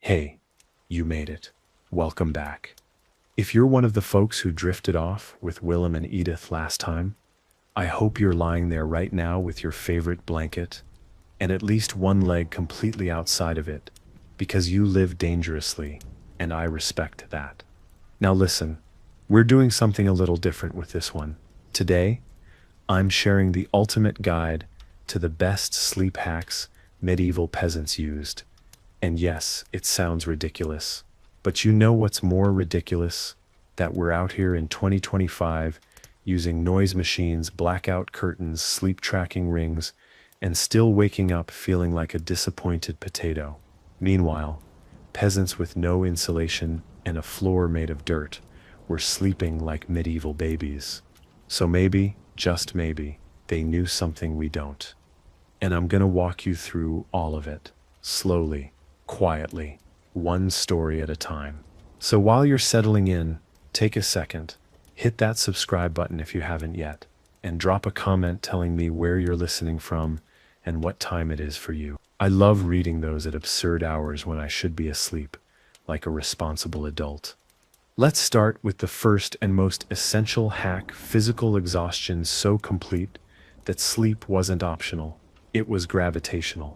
Hey, you made it. Welcome back. If you're one of the folks who drifted off with Willem and Edith last time, I hope you're lying there right now with your favorite blanket and at least one leg completely outside of it, because you live dangerously, and I respect that. Now listen, we're doing something a little different with this one. Today, I'm sharing the ultimate guide to the best sleep hacks medieval peasants used. And yes, it sounds ridiculous. But you know what's more ridiculous? That we're out here in 2025 using noise machines, blackout curtains, sleep tracking rings, and still waking up feeling like a disappointed potato. Meanwhile, peasants with no insulation and a floor made of dirt were sleeping like medieval babies. So maybe, just maybe, they knew something we don't. And I'm gonna walk you through all of it, slowly, quietly, one story at a time. So while you're settling in, take a second, hit that subscribe button if you haven't yet, and drop a comment telling me where you're listening from and what time it is for you. I love reading those at absurd hours when I should be asleep, like a responsible adult. Let's start with the first and most essential hack: physical exhaustion so complete that sleep wasn't optional, it was gravitational.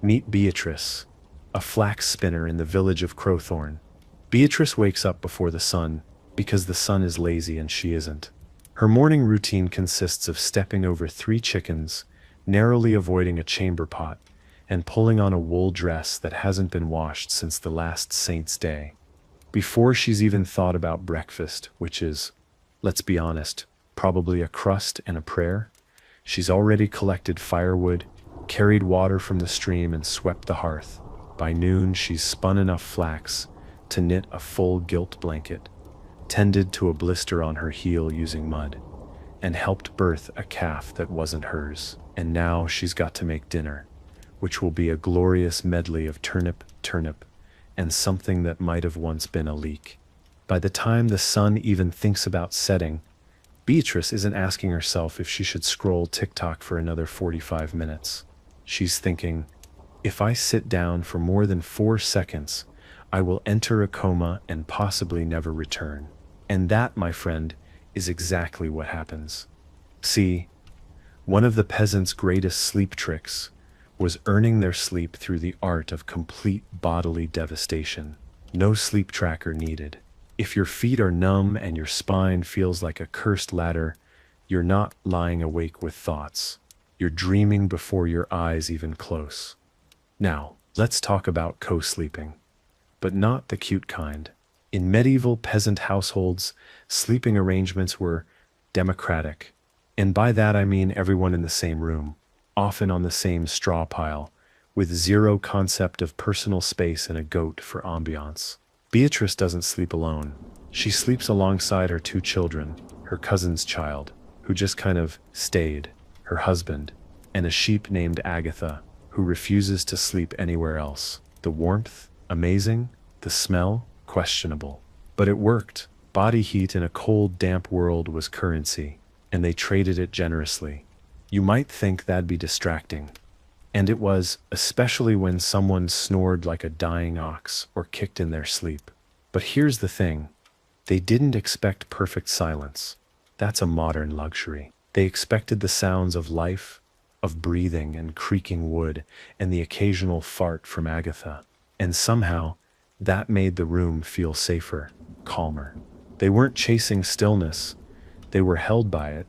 Meet Beatrice, a flax spinner in the village of Crowthorne. Beatrice wakes up before the sun because the sun is lazy and she isn't. Her morning routine consists of stepping over 3 chickens, narrowly avoiding a chamber pot, and pulling on a wool dress that hasn't been washed since the last saint's day. Before she's even thought about breakfast, which is, let's be honest, probably a crust and a prayer, she's already collected firewood, carried water from the stream, and swept the hearth. By noon, she's spun enough flax to knit a full gilt blanket, tended to a blister on her heel using mud, and helped birth a calf that wasn't hers. And now she's got to make dinner, which will be a glorious medley of turnip, and something that might have once been a leek. By the time the sun even thinks about setting, Beatrice isn't asking herself if she should scroll TikTok for another 45 minutes. She's thinking, if I sit down for more than 4 seconds, I will enter a coma and possibly never return. And that, my friend, is exactly what happens. See, one of the peasants' greatest sleep tricks was earning their sleep through the art of complete bodily devastation. No sleep tracker needed. If your feet are numb and your spine feels like a cursed ladder, you're not lying awake with thoughts. You're dreaming before your eyes even close. Now, let's talk about co-sleeping. But not the cute kind. In medieval peasant households, sleeping arrangements were democratic. And by that I mean everyone in the same room, often on the same straw pile, with zero concept of personal space and a goat for ambiance. Beatrice doesn't sleep alone. She sleeps alongside her 2 children, her cousin's child, who just kind of stayed, her husband, and a sheep named Agatha, who refuses to sleep anywhere else. The warmth, amazing. The smell, questionable. But it worked. Body heat in a cold, damp world was currency, and they traded it generously. You might think that'd be distracting. And it was, especially when someone snored like a dying ox or kicked in their sleep. But here's the thing. They didn't expect perfect silence. That's a modern luxury. They expected the sounds of life, of breathing and creaking wood, and the occasional fart from Agatha. And somehow, that made the room feel safer, calmer. They weren't chasing stillness. They were held by it.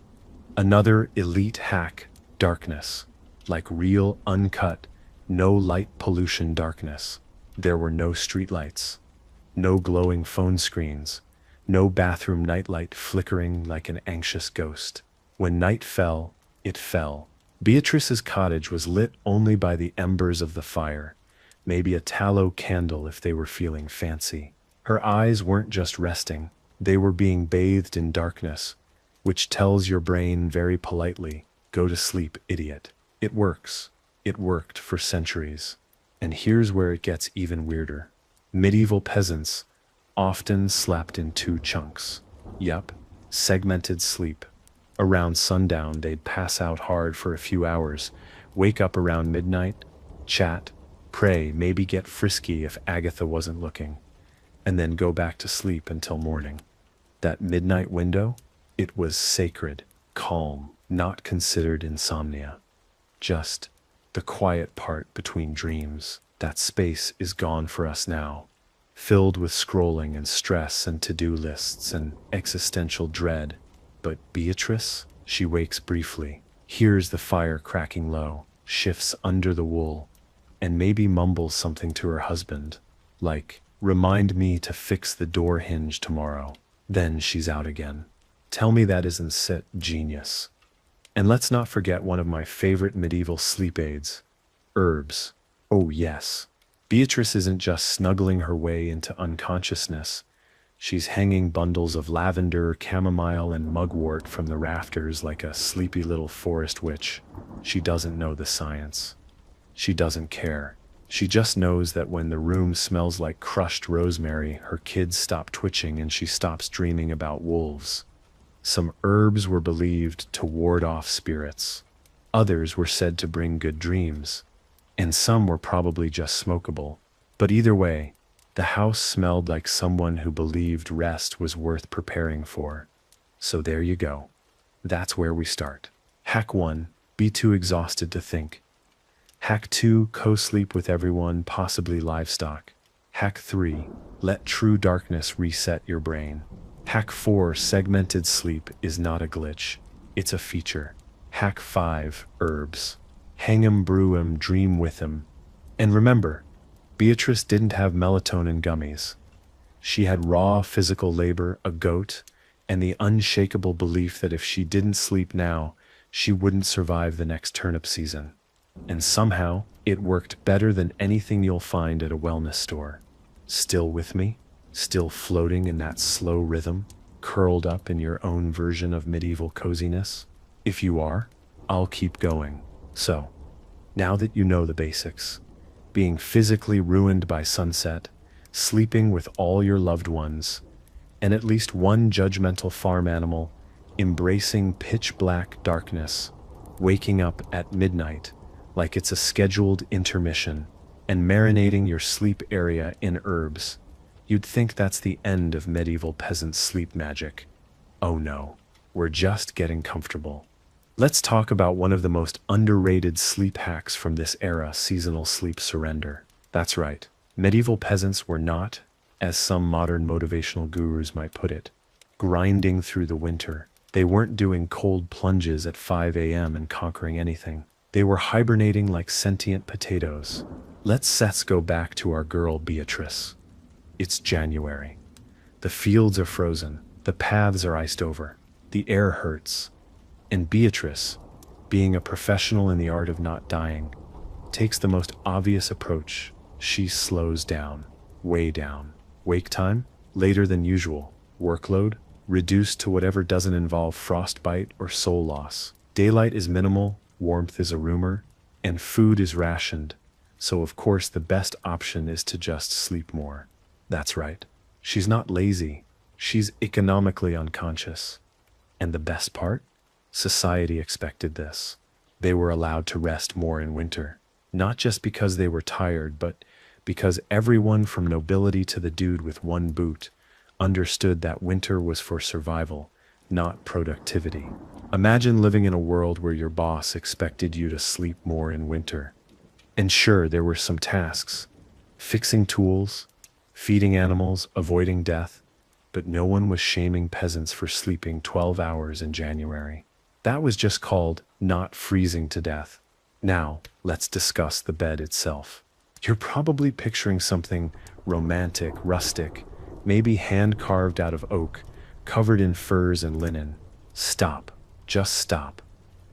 Another elite hack: darkness. Like real, uncut, no light pollution darkness. There were no streetlights, no glowing phone screens, no bathroom nightlight flickering like an anxious ghost. When night fell, it fell. Beatrice's cottage was lit only by the embers of the fire, maybe a tallow candle if they were feeling fancy. Her eyes weren't just resting, they were being bathed in darkness, which tells your brain very politely, go to sleep, idiot. It works. It worked for centuries. And here's where it gets even weirder. Medieval peasants often slept in 2 chunks. Yup, segmented sleep. Around sundown, they'd pass out hard for a few hours, wake up around midnight, chat, pray, maybe get frisky if Agatha wasn't looking, and then go back to sleep until morning. That midnight window, it was sacred, calm, not considered insomnia. Just the quiet part between dreams. That space is gone for us now, filled with scrolling and stress and to-do lists and existential dread. But Beatrice, she wakes briefly, hears the fire cracking low, shifts under the wool, and maybe mumbles something to her husband, like, "Remind me to fix the door hinge tomorrow." Then she's out again. Tell me that isn't genius. And let's not forget one of my favorite medieval sleep aids, herbs. Oh yes, Beatrice isn't just snuggling her way into unconsciousness. She's hanging bundles of lavender, chamomile, and mugwort from the rafters like a sleepy little forest witch. She doesn't know the science. She doesn't care. She just knows that when the room smells like crushed rosemary, her kids stop twitching and she stops dreaming about wolves. Some herbs were believed to ward off spirits. Others were said to bring good dreams. And some were probably just smokable. But either way, the house smelled like someone who believed rest was worth preparing for. So there you go. That's where we start. Hack 1, be too exhausted to think. Hack 2, co-sleep with everyone, possibly livestock. Hack 3, let true darkness reset your brain. Hack 4, segmented sleep is not a glitch, it's a feature. Hack 5, herbs. Hang 'em, brew 'em, dream with 'em. And remember, Beatrice didn't have melatonin gummies. She had raw physical labor, a goat, and the unshakable belief that if she didn't sleep now, she wouldn't survive the next turnip season. And somehow, it worked better than anything you'll find at a wellness store. Still with me? Still floating in that slow rhythm, curled up in your own version of medieval coziness? If you are, I'll keep going. So, now that you know the basics, being physically ruined by sunset, sleeping with all your loved ones, and at least one judgmental farm animal, embracing pitch black darkness, waking up at midnight like it's a scheduled intermission, and marinating your sleep area in herbs, you'd think that's the end of medieval peasant sleep magic. Oh no, we're just getting comfortable. Let's talk about one of the most underrated sleep hacks from this era, seasonal sleep surrender. That's right, medieval peasants were not, as some modern motivational gurus might put it, grinding through the winter. They weren't doing cold plunges at 5 a.m. and conquering anything. They were hibernating like sentient potatoes. Let's go back to our girl Beatrice. It's January. The fields are frozen, the paths are iced over, the air hurts. And Beatrice, being a professional in the art of not dying, takes the most obvious approach. She slows down, way down. Wake time? Later than usual. Workload? Reduced to whatever doesn't involve frostbite or soul loss. Daylight is minimal, warmth is a rumor, and food is rationed. So of course the best option is to just sleep more. That's right. She's not lazy. She's economically unconscious. And the best part? Society expected this. They were allowed to rest more in winter. Not just because they were tired, but because everyone from nobility to the dude with one boot understood that winter was for survival, not productivity. Imagine living in a world where your boss expected you to sleep more in winter. And sure, there were some tasks. Fixing tools, feeding animals, avoiding death, but no one was shaming peasants for sleeping 12 hours in January. That was just called not freezing to death. Now, let's discuss the bed itself. You're probably picturing something romantic, rustic, maybe hand-carved out of oak, covered in furs and linen. Stop. Just stop.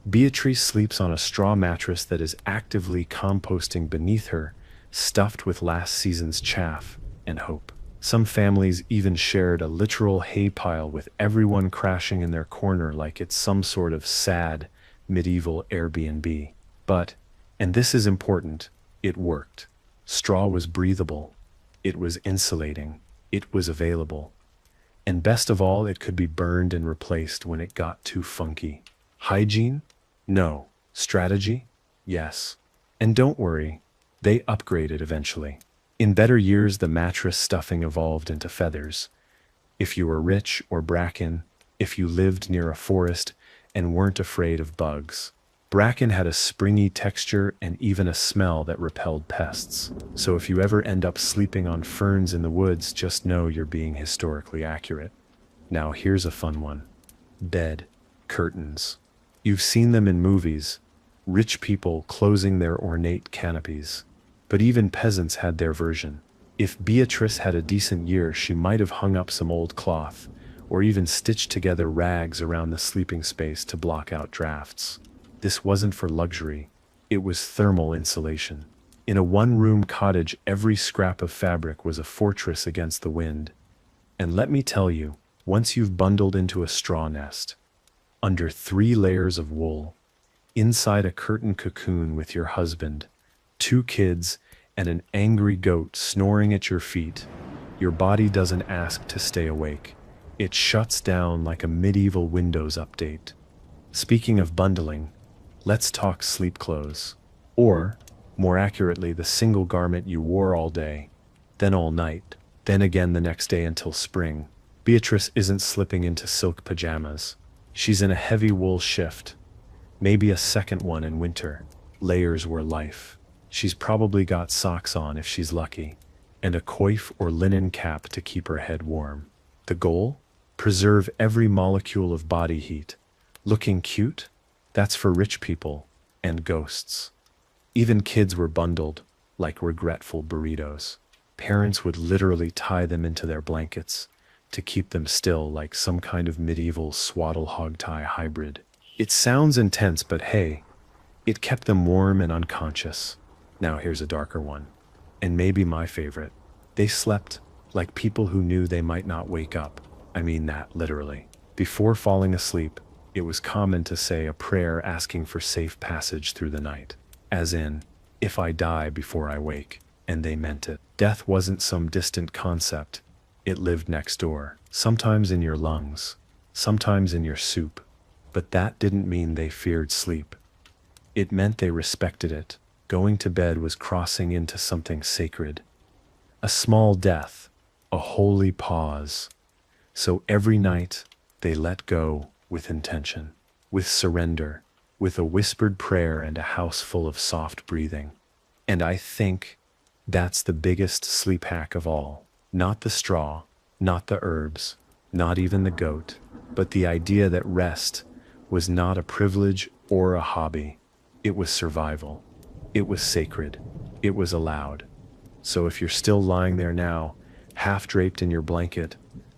Beatrice sleeps on a straw mattress that is actively composting beneath her, stuffed with last season's chaff and hope. Some families even shared a literal hay pile with everyone crashing in their corner like it's some sort of sad, medieval Airbnb. But, and this is important, it worked. Straw was breathable. It was insulating. It was available. And best of all, it could be burned and replaced when it got too funky. Hygiene? No. Strategy? Yes. And don't worry, They upgraded eventually. In better years, the mattress stuffing evolved into feathers. If you were rich or bracken, if you lived near a forest and weren't afraid of bugs. Bracken had a springy texture and even a smell that repelled pests. So if you ever end up sleeping on ferns in the woods, just know you're being historically accurate. Now here's a fun one. Bed curtains. You've seen them in movies, rich people closing their ornate canopies. But even peasants had their version. If Beatrice had a decent year, she might have hung up some old cloth, or even stitched together rags around the sleeping space to block out drafts. This wasn't for luxury, it was thermal insulation. In a one-room cottage, every scrap of fabric was a fortress against the wind. And let me tell you, once you've bundled into a straw nest, under 3 layers of wool, inside a curtain cocoon with your husband, 2 kids, and an angry goat snoring at your feet, your body doesn't ask to stay awake. It shuts down like a medieval Windows update. Speaking of bundling, let's talk sleep clothes. Or, more accurately, the single garment you wore all day, then all night, then again the next day until spring. Beatrice isn't slipping into silk pajamas. She's in a heavy wool shift, maybe a second one in winter. Layers were life. She's probably got socks on if she's lucky, and a coif or linen cap to keep her head warm. The goal? Preserve every molecule of body heat. Looking cute? That's for rich people and ghosts. Even kids were bundled, like regretful burritos. Parents would literally tie them into their blankets to keep them still, like some kind of medieval swaddle hog-tie hybrid. It sounds intense, but hey, it kept them warm and unconscious. Now here's a darker one, and maybe my favorite. They slept like people who knew they might not wake up. I mean that literally. Before falling asleep, it was common to say a prayer asking for safe passage through the night. As in, if I die before I wake, and they meant it. Death wasn't some distant concept. It lived next door, sometimes in your lungs, sometimes in your soup. But that didn't mean they feared sleep. It meant they respected it. Going to bed was crossing into something sacred. A small death, a holy pause. So every night, they let go with intention, with surrender, with a whispered prayer and a house full of soft breathing. And I think that's the biggest sleep hack of all. Not the straw, not the herbs, not even the goat, but the idea that rest was not a privilege or a hobby. It was survival. It was sacred. It was allowed. So if you're still lying there now, half draped in your blanket,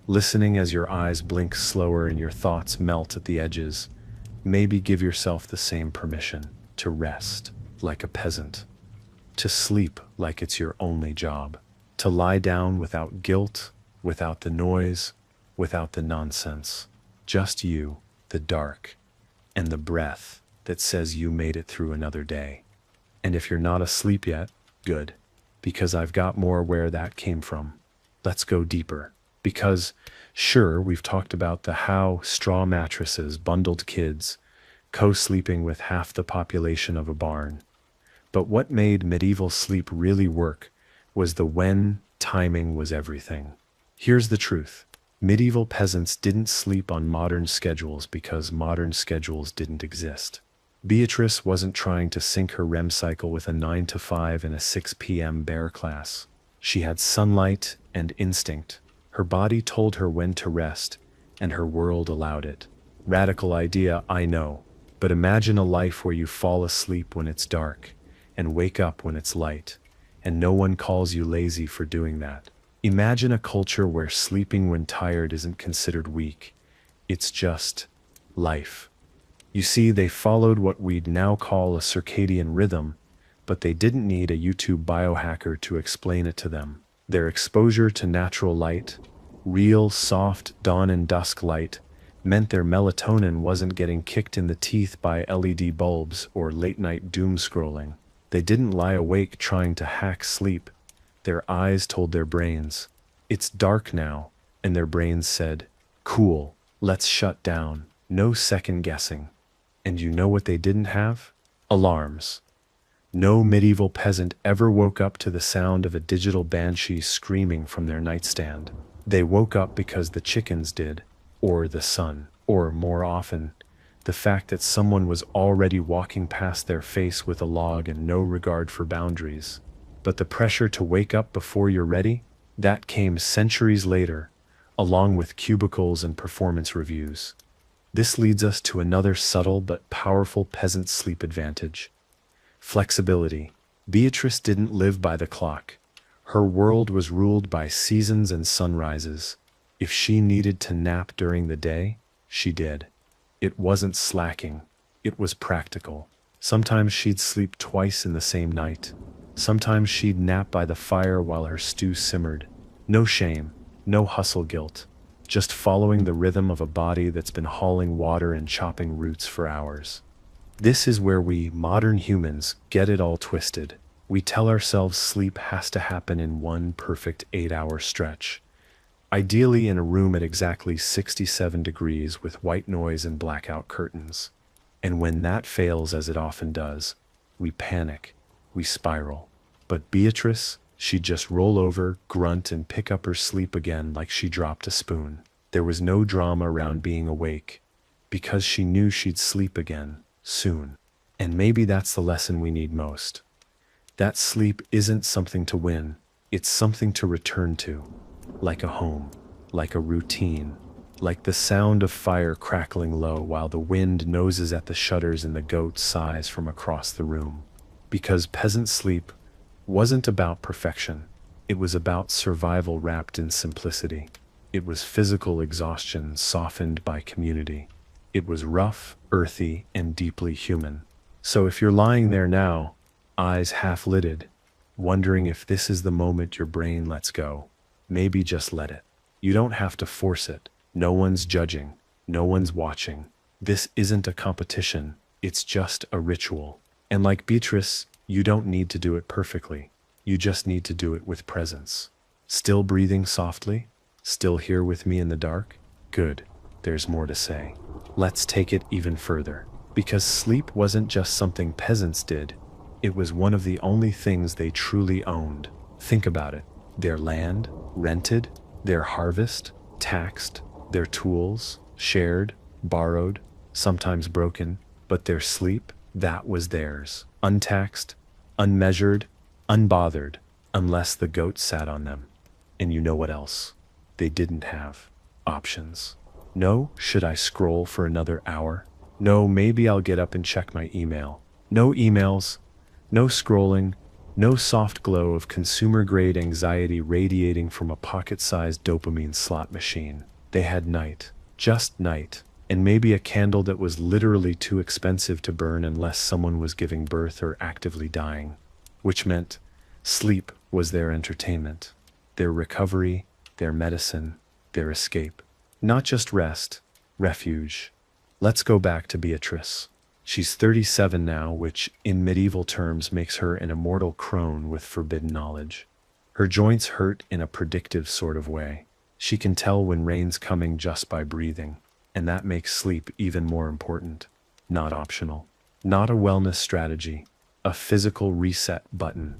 listening as your eyes blink slower and your thoughts melt at the edges, maybe give yourself the same permission to rest like a peasant, to sleep like it's your only job, to lie down without guilt, without the noise, without the nonsense. Just you, the dark, and the breath that says you made it through another day. And if you're not asleep yet, good, because I've got more where that came from. Let's go deeper. Because, sure, we've talked about the how straw mattresses bundled kids, co-sleeping with half the population of a barn. But what made medieval sleep really work was the when timing was everything. Here's the truth. Medieval peasants didn't sleep on modern schedules because modern schedules didn't exist. Beatrice wasn't trying to sync her REM cycle with a 9 to 5 and a 6 p.m. bear class. She had sunlight and instinct. Her body told her when to rest, and her world allowed it. Radical idea, I know, but imagine a life where you fall asleep when it's dark, and wake up when it's light, and no one calls you lazy for doing that. Imagine a culture where sleeping when tired isn't considered weak. It's just life. You see, they followed what we'd now call a circadian rhythm, but they didn't need a YouTube biohacker to explain it to them. Their exposure to natural light, real soft dawn and dusk light, meant their melatonin wasn't getting kicked in the teeth by LED bulbs or late-night doom scrolling. They didn't lie awake trying to hack sleep. Their eyes told their brains, "It's dark now," and their brains said, "Cool, let's shut down." No second guessing. And you know what they didn't have? Alarms. No medieval peasant ever woke up to the sound of a digital banshee screaming from their nightstand. They woke up because the chickens did, or the sun, or more often, the fact that someone was already walking past their face with a log and no regard for boundaries. But the pressure to wake up before you're ready, that came centuries later, along with cubicles and performance reviews. This leads us to another subtle but powerful peasant sleep advantage: flexibility. Beatrice didn't live by the clock. Her world was ruled by seasons and sunrises. If she needed to nap during the day, she did. It wasn't slacking, it was practical. Sometimes she'd sleep twice in the same night. Sometimes she'd nap by the fire while her stew simmered. No shame, no hustle guilt. Just following the rhythm of a body that's been hauling water and chopping roots for hours. This is where we, modern humans, get it all twisted. We tell ourselves sleep has to happen in one perfect 8-hour stretch. Ideally in a room at exactly 67 degrees with white noise and blackout curtains. And when that fails, as it often does, we panic, we spiral. But Beatrice, she'd just roll over, grunt, and pick up her sleep again like she dropped a spoon. There was no drama around being awake, because she knew she'd sleep again, soon. And maybe that's the lesson we need most. That sleep isn't something to win, it's something to return to. Like a home, like a routine, like the sound of fire crackling low while the wind noses at the shutters and the goat sighs from across the room. Because peasant sleep wasn't about perfection, it was about survival wrapped in simplicity. It was physical exhaustion softened by community. It was rough, earthy, and deeply human. So if you're lying there now, eyes half-lidded, wondering if this is the moment your brain lets go, maybe just let it. You don't have to force it. No one's judging. No one's watching. This isn't a competition. It's just a ritual. And like Beatrice, you don't need to do it perfectly. You just need to do it with presence. Still breathing softly? Still here with me in the dark? Good. There's more to say. Let's take it even further. Because sleep wasn't just something peasants did. It was one of the only things they truly owned. Think about it. Their land, rented, their harvest, taxed, their tools, shared, borrowed, sometimes broken, but their sleep, that was theirs. Untaxed, unmeasured, unbothered, unless the goat sat on them. And you know what else? They didn't have options. No, should I scroll for another hour? No, maybe I'll get up and check my email. No emails, no scrolling, no soft glow of consumer-grade anxiety radiating from a pocket-sized dopamine slot machine. They had night, just night, and maybe a candle that was literally too expensive to burn unless someone was giving birth or actively dying. Which meant sleep was their entertainment, their recovery, their medicine, their escape. Not just rest, refuge. Let's go back to Beatrice. She's 37 now, which, in medieval terms, makes her an immortal crone with forbidden knowledge. Her joints hurt in a predictive sort of way. She can tell when rain's coming just by breathing, and that makes sleep even more important. Not optional. Not a wellness strategy. A physical reset button.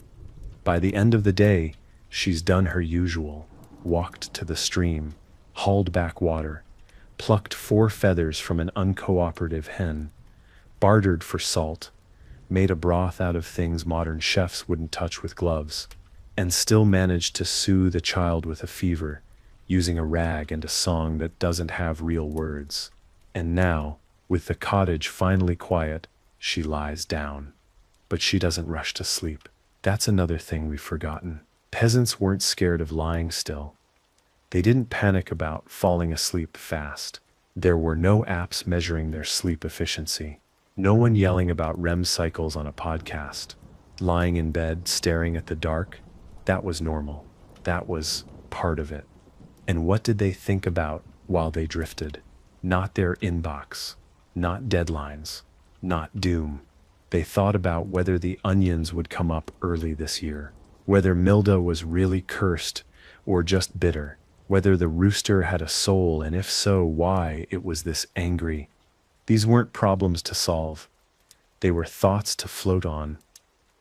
By the end of the day, she's done her usual. Walked to the stream, hauled back water, plucked 4 feathers from an uncooperative hen, bartered for salt, made a broth out of things modern chefs wouldn't touch with gloves, and still managed to soothe a child with a fever, using a rag and a song that doesn't have real words. And now, with the cottage finally quiet, she lies down. But she doesn't rush to sleep. That's another thing we've forgotten. Peasants weren't scared of lying still. They didn't panic about falling asleep fast. There were no apps measuring their sleep efficiency. No one yelling about REM cycles on a podcast. Lying in bed, staring at the dark, that was normal. That was part of it. And what did they think about while they drifted? Not their inbox, not deadlines, not doom. They thought about whether the onions would come up early this year, whether mildew was really cursed or just bitter, whether the rooster had a soul, and if so, why it was this angry. These weren't problems to solve. They were thoughts to float on,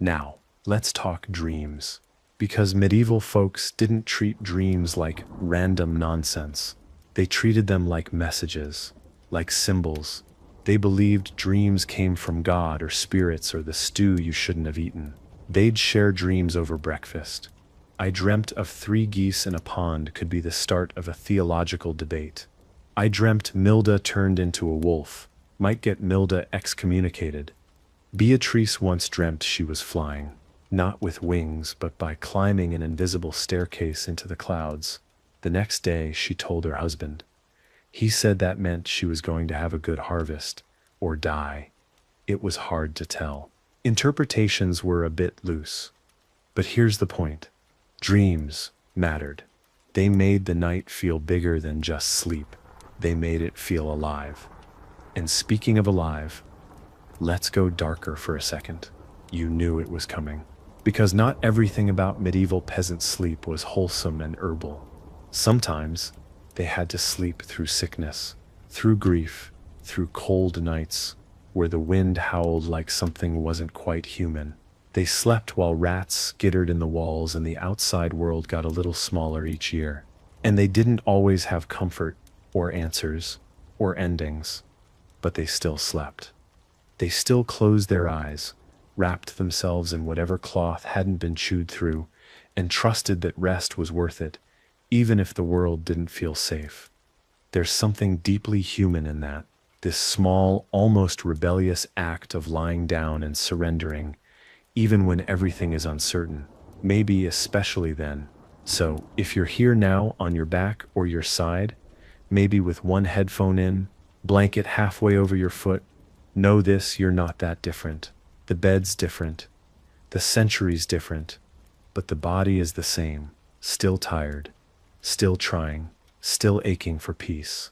Now, let's talk dreams. Because medieval folks didn't treat dreams like random nonsense. They treated them like messages, like symbols. They believed dreams came from God or spirits or the stew you shouldn't have eaten. They'd share dreams over breakfast. I dreamt of 3 geese in a pond could be the start of a theological debate. I dreamt Milda turned into a wolf, might get Milda excommunicated. Beatrice once dreamt she was flying, not with wings, but by climbing an invisible staircase into the clouds. The next day, she told her husband. He said that meant she was going to have a good harvest, or die. It was hard to tell. Interpretations were a bit loose. But here's the point. Dreams mattered. They made the night feel bigger than just sleep. They made it feel alive. And speaking of alive, let's go darker for a second. You knew it was coming. Because not everything about medieval peasant sleep was wholesome and herbal. Sometimes they had to sleep through sickness, through grief, through cold nights, where the wind howled like something wasn't quite human. They slept while rats skittered in the walls and the outside world got a little smaller each year. And they didn't always have comfort, or answers, or endings, but they still slept. They still closed their eyes, wrapped themselves in whatever cloth hadn't been chewed through, and trusted that rest was worth it, even if the world didn't feel safe. There's something deeply human in that, this small, almost rebellious act of lying down and surrendering, even when everything is uncertain, maybe especially then. So, if you're here now on your back or your side, maybe with one headphone in, blanket halfway over your foot, know this, you're not that different. The bed's different. The century's different. But the body is the same, still tired, still trying, still aching for peace.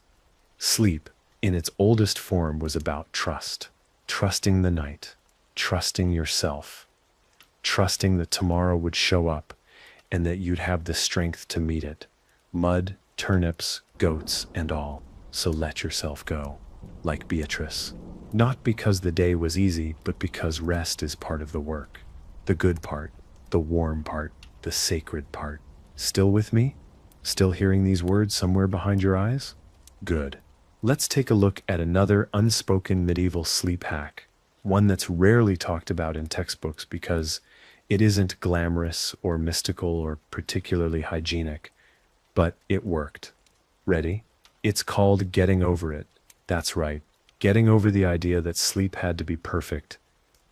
Sleep, in its oldest form, was about trust. Trusting the night. Trusting yourself. Trusting that tomorrow would show up and that you'd have the strength to meet it. Mud, turnips, goats, and all. So let yourself go. Like Beatrice. Not because the day was easy, but because rest is part of the work. The good part, the warm part, the sacred part. Still with me? Still hearing these words somewhere behind your eyes? Good. Let's take a look at another unspoken medieval sleep hack. One that's rarely talked about in textbooks because it isn't glamorous or mystical or particularly hygienic. But it worked. Ready? It's called getting over it. That's right. Getting over the idea that sleep had to be perfect.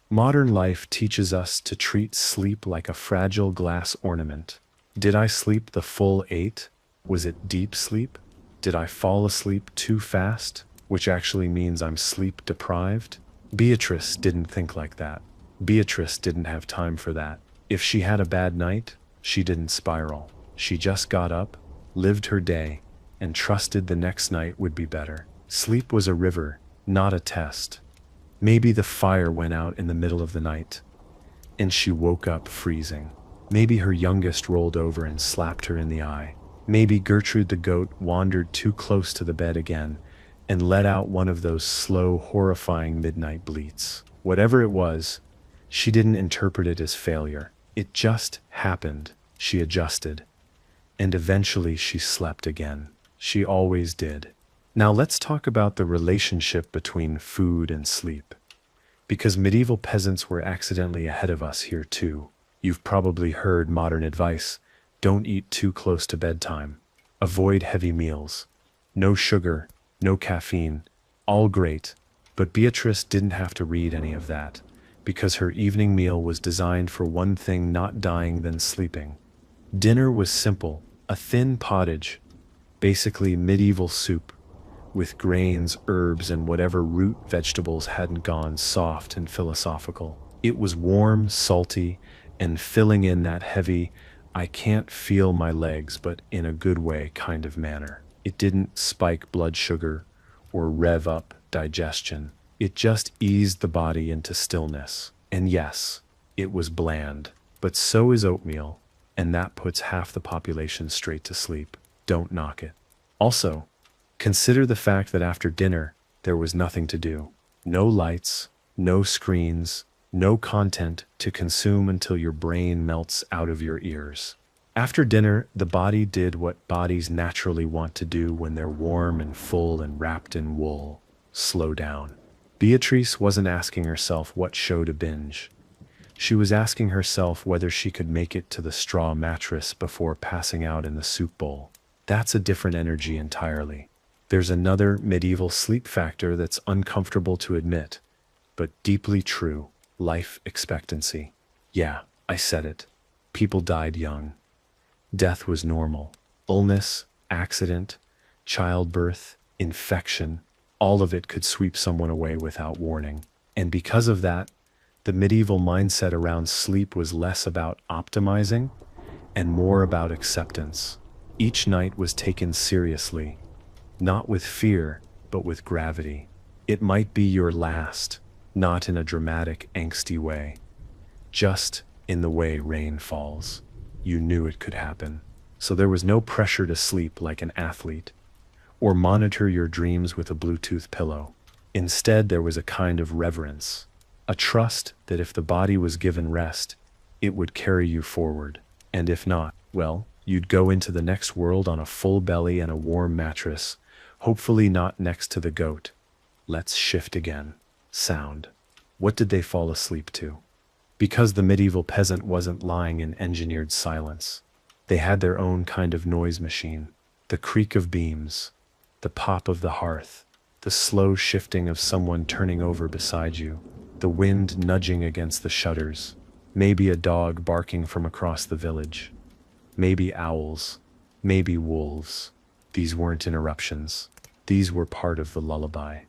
Modern life teaches us to treat sleep like a fragile glass ornament. Did I sleep the full 8? Was it deep sleep? Did I fall asleep too fast, which actually means I'm sleep deprived? Beatrice didn't think like that. Beatrice didn't have time for that. If she had a bad night, she didn't spiral. She just got up, lived her day, and trusted the next night would be better. Sleep was a river, not a test. Maybe the fire went out in the middle of the night, and she woke up freezing. Maybe her youngest rolled over and slapped her in the eye. Maybe Gertrude the goat wandered too close to the bed again and let out one of those slow, horrifying midnight bleats. Whatever it was, she didn't interpret it as failure. It just happened. She adjusted. And eventually she slept again. She always did. Now let's talk about the relationship between food and sleep. Because medieval peasants were accidentally ahead of us here too. You've probably heard modern advice. Don't eat too close to bedtime. Avoid heavy meals. No sugar, no caffeine. All great. But Beatrice didn't have to read any of that, because her evening meal was designed for one thing not dying than sleeping. Dinner was simple, a thin pottage, basically medieval soup, with grains, herbs, and whatever root vegetables hadn't gone soft and philosophical. It was warm, salty, and filling in that heavy, I can't feel my legs, but in a good way kind of manner. It didn't spike blood sugar or rev up digestion. It just eased the body into stillness. And yes, it was bland, but so is oatmeal, and that puts half the population straight to sleep. Don't knock it. Also, consider the fact that after dinner, there was nothing to do. No lights, no screens, No content to consume until your brain melts out of your ears. After dinner, the body did what bodies naturally want to do when they're warm and full and wrapped in wool: slow down. Beatrice wasn't asking herself what show to binge. She was asking herself whether she could make it to the straw mattress before passing out in the soup bowl. That's a different energy entirely. There's another medieval sleep factor that's uncomfortable to admit, but deeply true: life expectancy. Yeah, I said it. People died young. Death was normal. Illness, accident, childbirth, infection, all of it could sweep someone away without warning. And because of that, the medieval mindset around sleep was less about optimizing and more about acceptance. Each night was taken seriously, not with fear, but with gravity. It might be your last, not in a dramatic, angsty way, just in the way rain falls. You knew it could happen. So there was no pressure to sleep like an athlete, or monitor your dreams with a Bluetooth pillow. Instead, there was a kind of reverence, a trust that if the body was given rest, it would carry you forward. And if not, well, you'd go into the next world on a full belly and a warm mattress, hopefully not next to the goat. Let's shift again. Sound. What did they fall asleep to? Because the medieval peasant wasn't lying in engineered silence. They had their own kind of noise machine. The creak of beams, the pop of the hearth, the slow shifting of someone turning over beside you, the wind nudging against the shutters, maybe a dog barking from across the village, maybe owls, maybe wolves. These weren't interruptions. These were part of the lullaby.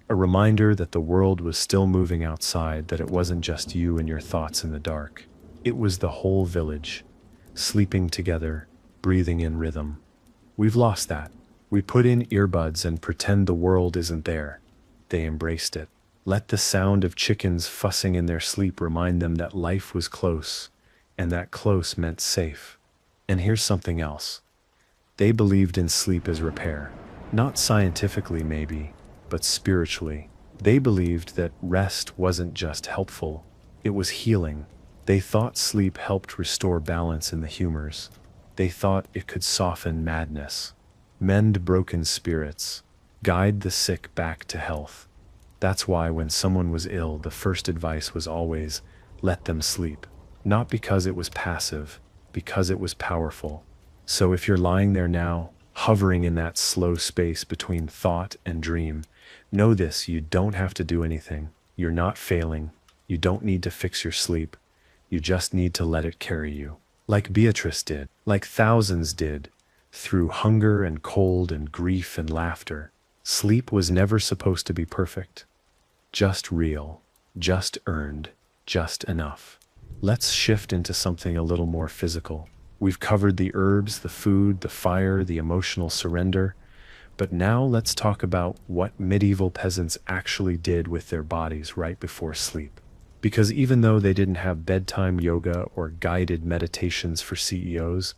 A reminder that the world was still moving outside, that it wasn't just you and your thoughts in the dark. It was the whole village, sleeping together, breathing in rhythm. We've lost that. We put in earbuds and pretend the world isn't there. They embraced it. Let the sound of chickens fussing in their sleep remind them that life was close, and that close meant safe. And here's something else. They believed in sleep as repair. Not scientifically maybe, but spiritually. They believed that rest wasn't just helpful, it was healing. They thought sleep helped restore balance in the humors. They thought it could soften madness, mend broken spirits, guide the sick back to health. That's why when someone was ill, the first advice was always, let them sleep. Not because it was passive, because it was powerful. So if you're lying there now, hovering in that slow space between thought and dream, know this: you don't have to do anything. You're not failing. You don't need to fix your sleep. You just need to let it carry you. Like Beatrice did, like thousands did, through hunger and cold and grief and laughter. Sleep was never supposed to be perfect. Just real, just earned, just enough. Let's shift into something a little more physical. We've covered the herbs, the food, the fire, the emotional surrender. But now let's talk about what medieval peasants actually did with their bodies right before sleep. Because even though they didn't have bedtime yoga or guided meditations for CEOs,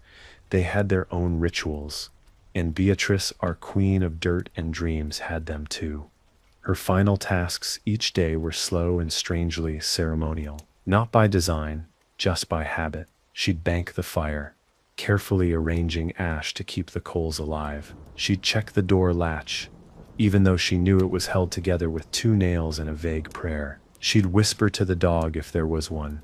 they had their own rituals. And Beatrice, our queen of dirt and dreams, had them too. Her final tasks each day were slow and strangely ceremonial. Not by design, just by habit. She'd bank the fire, carefully arranging ash to keep the coals alive. She'd check the door latch, even though she knew it was held together with 2 nails and a vague prayer. She'd whisper to the dog if there was one,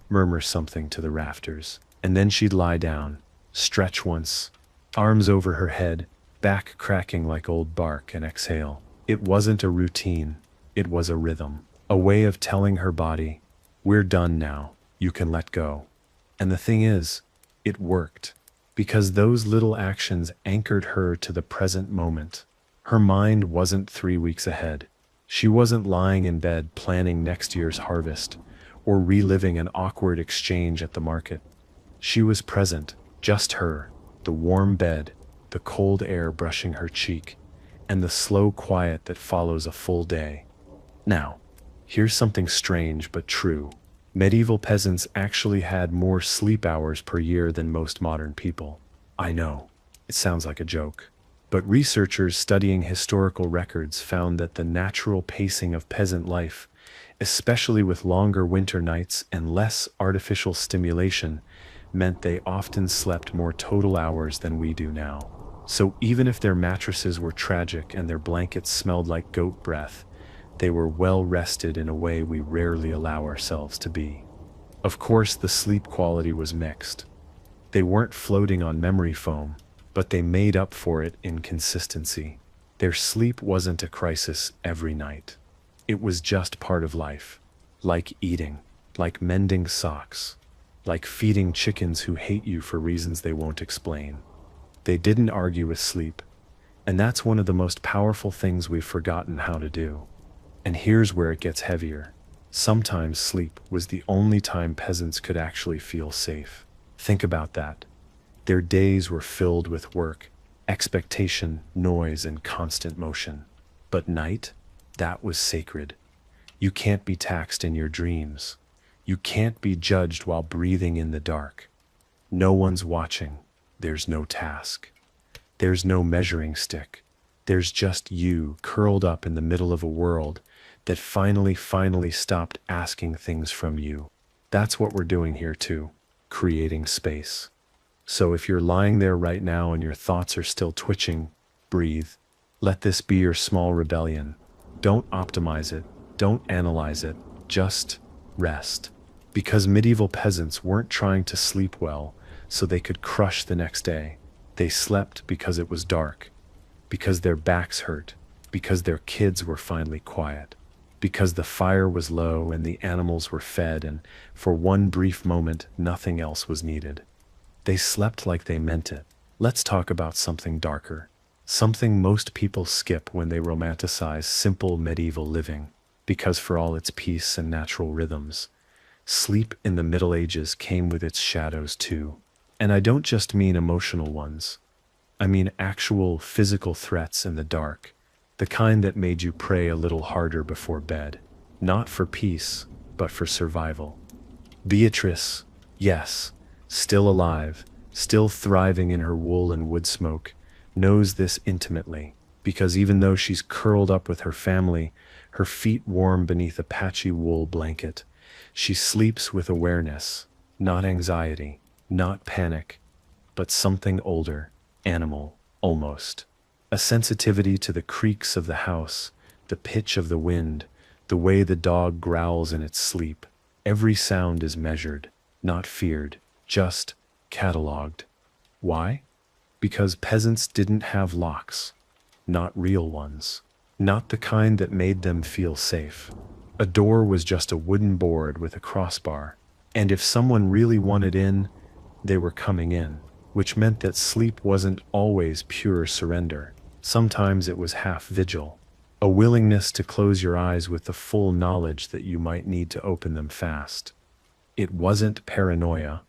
murmur something to the rafters, and then she'd lie down, stretch once, arms over her head, back cracking like old bark, and exhale. It wasn't a routine, it was a rhythm, a way of telling her body, we're done now, you can let go. And the thing is, it worked, because those little actions anchored her to the present moment. Her mind wasn't 3 weeks ahead. She wasn't lying in bed planning next year's harvest, or reliving an awkward exchange at the market. She was present, just her, the warm bed, the cold air brushing her cheek, and the slow quiet that follows a full day. Now, here's something strange but true. Medieval peasants actually had more sleep hours per year than most modern people. I know, it sounds like a joke. But researchers studying historical records found that the natural pacing of peasant life especially with longer winter nights and less artificial stimulation, meant they often slept more total hours than we do now. So even if their mattresses were tragic and their blankets smelled like goat breath, they were well rested in a way we rarely allow ourselves to be. Of course, the sleep quality was mixed. They weren't floating on memory foam, but they made up for it in consistency. Their sleep wasn't a crisis every night. It was just part of life, like eating, like mending socks, like feeding chickens who hate you for reasons they won't explain. They didn't argue with sleep, and that's one of the most powerful things we've forgotten how to do. And here's where it gets heavier. Sometimes sleep was the only time peasants could actually feel safe. Think about that. Their days were filled with work, expectation, noise, and constant motion. But night, that was sacred. You can't be taxed in your dreams. You can't be judged while breathing in the dark. No one's watching. There's no task. There's no measuring stick. There's just you curled up in the middle of a world that finally stopped asking things from you. That's what we're doing here too, creating space. So if you're lying there right now and your thoughts are still twitching, breathe. Let this be your small rebellion. Don't optimize it. Don't analyze it. Just rest. Because medieval peasants weren't trying to sleep well so they could crush the next day. They slept because it was dark, because their backs hurt, because their kids were finally quiet, because the fire was low and the animals were fed, and for one brief moment nothing else was needed. They slept like they meant it. Let's talk about something darker, something most people skip when they romanticize simple medieval living, because for all its peace and natural rhythms, sleep in the Middle Ages came with its shadows too. And I don't just mean emotional ones. I mean actual physical threats in the dark, the kind that made you pray a little harder before bed, not for peace, but for survival. Beatrice, yes, still alive, still thriving in her wool and wood smoke, knows this intimately, because even though she's curled up with her family, her feet warm beneath a patchy wool blanket, she sleeps with awareness, not anxiety, not panic, but something older, animal, almost. A sensitivity to the creaks of the house, the pitch of the wind, the way the dog growls in its sleep. Every sound is measured, not feared, just catalogued. Why? Because peasants didn't have locks, not real ones, not the kind that made them feel safe. A door was just a wooden board with a crossbar, and if someone really wanted in, they were coming in, which meant that sleep wasn't always pure surrender. Sometimes it was half vigil, a willingness to close your eyes with the full knowledge that you might need to open them fast. It wasn't paranoia,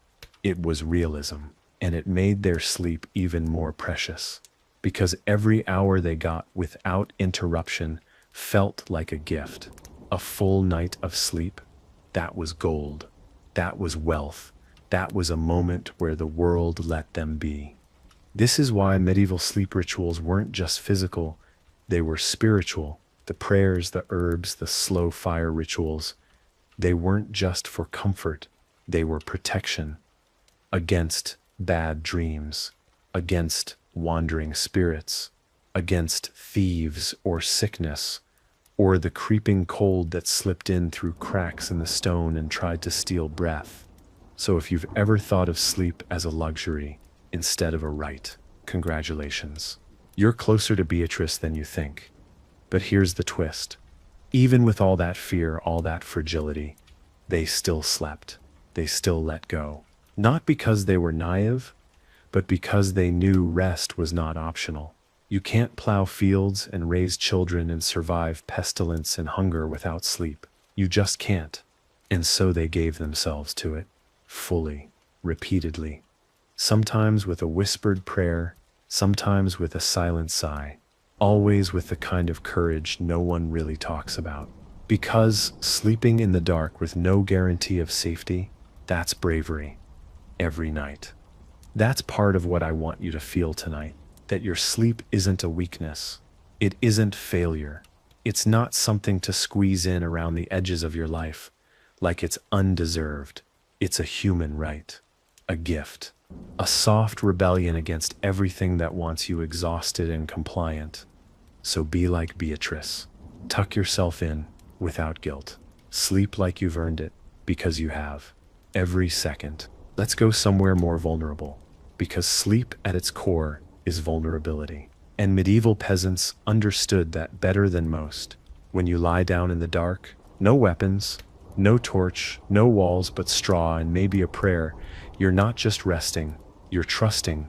it was realism, and it made their sleep even more precious, because every hour they got without interruption felt like a gift. A full night of sleep, that was gold, that was wealth. That was a moment where the world let them be. This is why medieval sleep rituals weren't just physical, they were spiritual. The prayers, the herbs, the slow fire rituals, they weren't just for comfort, they were protection against bad dreams, against wandering spirits, against thieves or sickness, or the creeping cold that slipped in through cracks in the stone and tried to steal breath. So if you've ever thought of sleep as a luxury instead of a right, congratulations. You're closer to Beatrice than you think. But here's the twist. Even with all that fear, all that fragility, they still slept. They still let go. Not because they were naive, but because they knew rest was not optional. You can't plow fields and raise children and survive pestilence and hunger without sleep. You just can't. And so they gave themselves to it. Fully, repeatedly, sometimes with a whispered prayer, sometimes with a silent sigh, always with the kind of courage no one really talks about. Because sleeping in the dark with no guarantee of safety, that's bravery. Every night. That's part of what I want you to feel tonight, that your sleep isn't a weakness. It isn't failure. It's not something to squeeze in around the edges of your life, like it's undeserved. It's a human right, a gift, a soft rebellion against everything that wants you exhausted and compliant. So be like Beatrice. Tuck yourself in without guilt. Sleep like you've earned it, because you have. Every second. Let's go somewhere more vulnerable, because sleep at its core is vulnerability. And medieval peasants understood that better than most. When you lie down in the dark, no weapons, no torch, no walls but straw and maybe a prayer, you're not just resting, you're trusting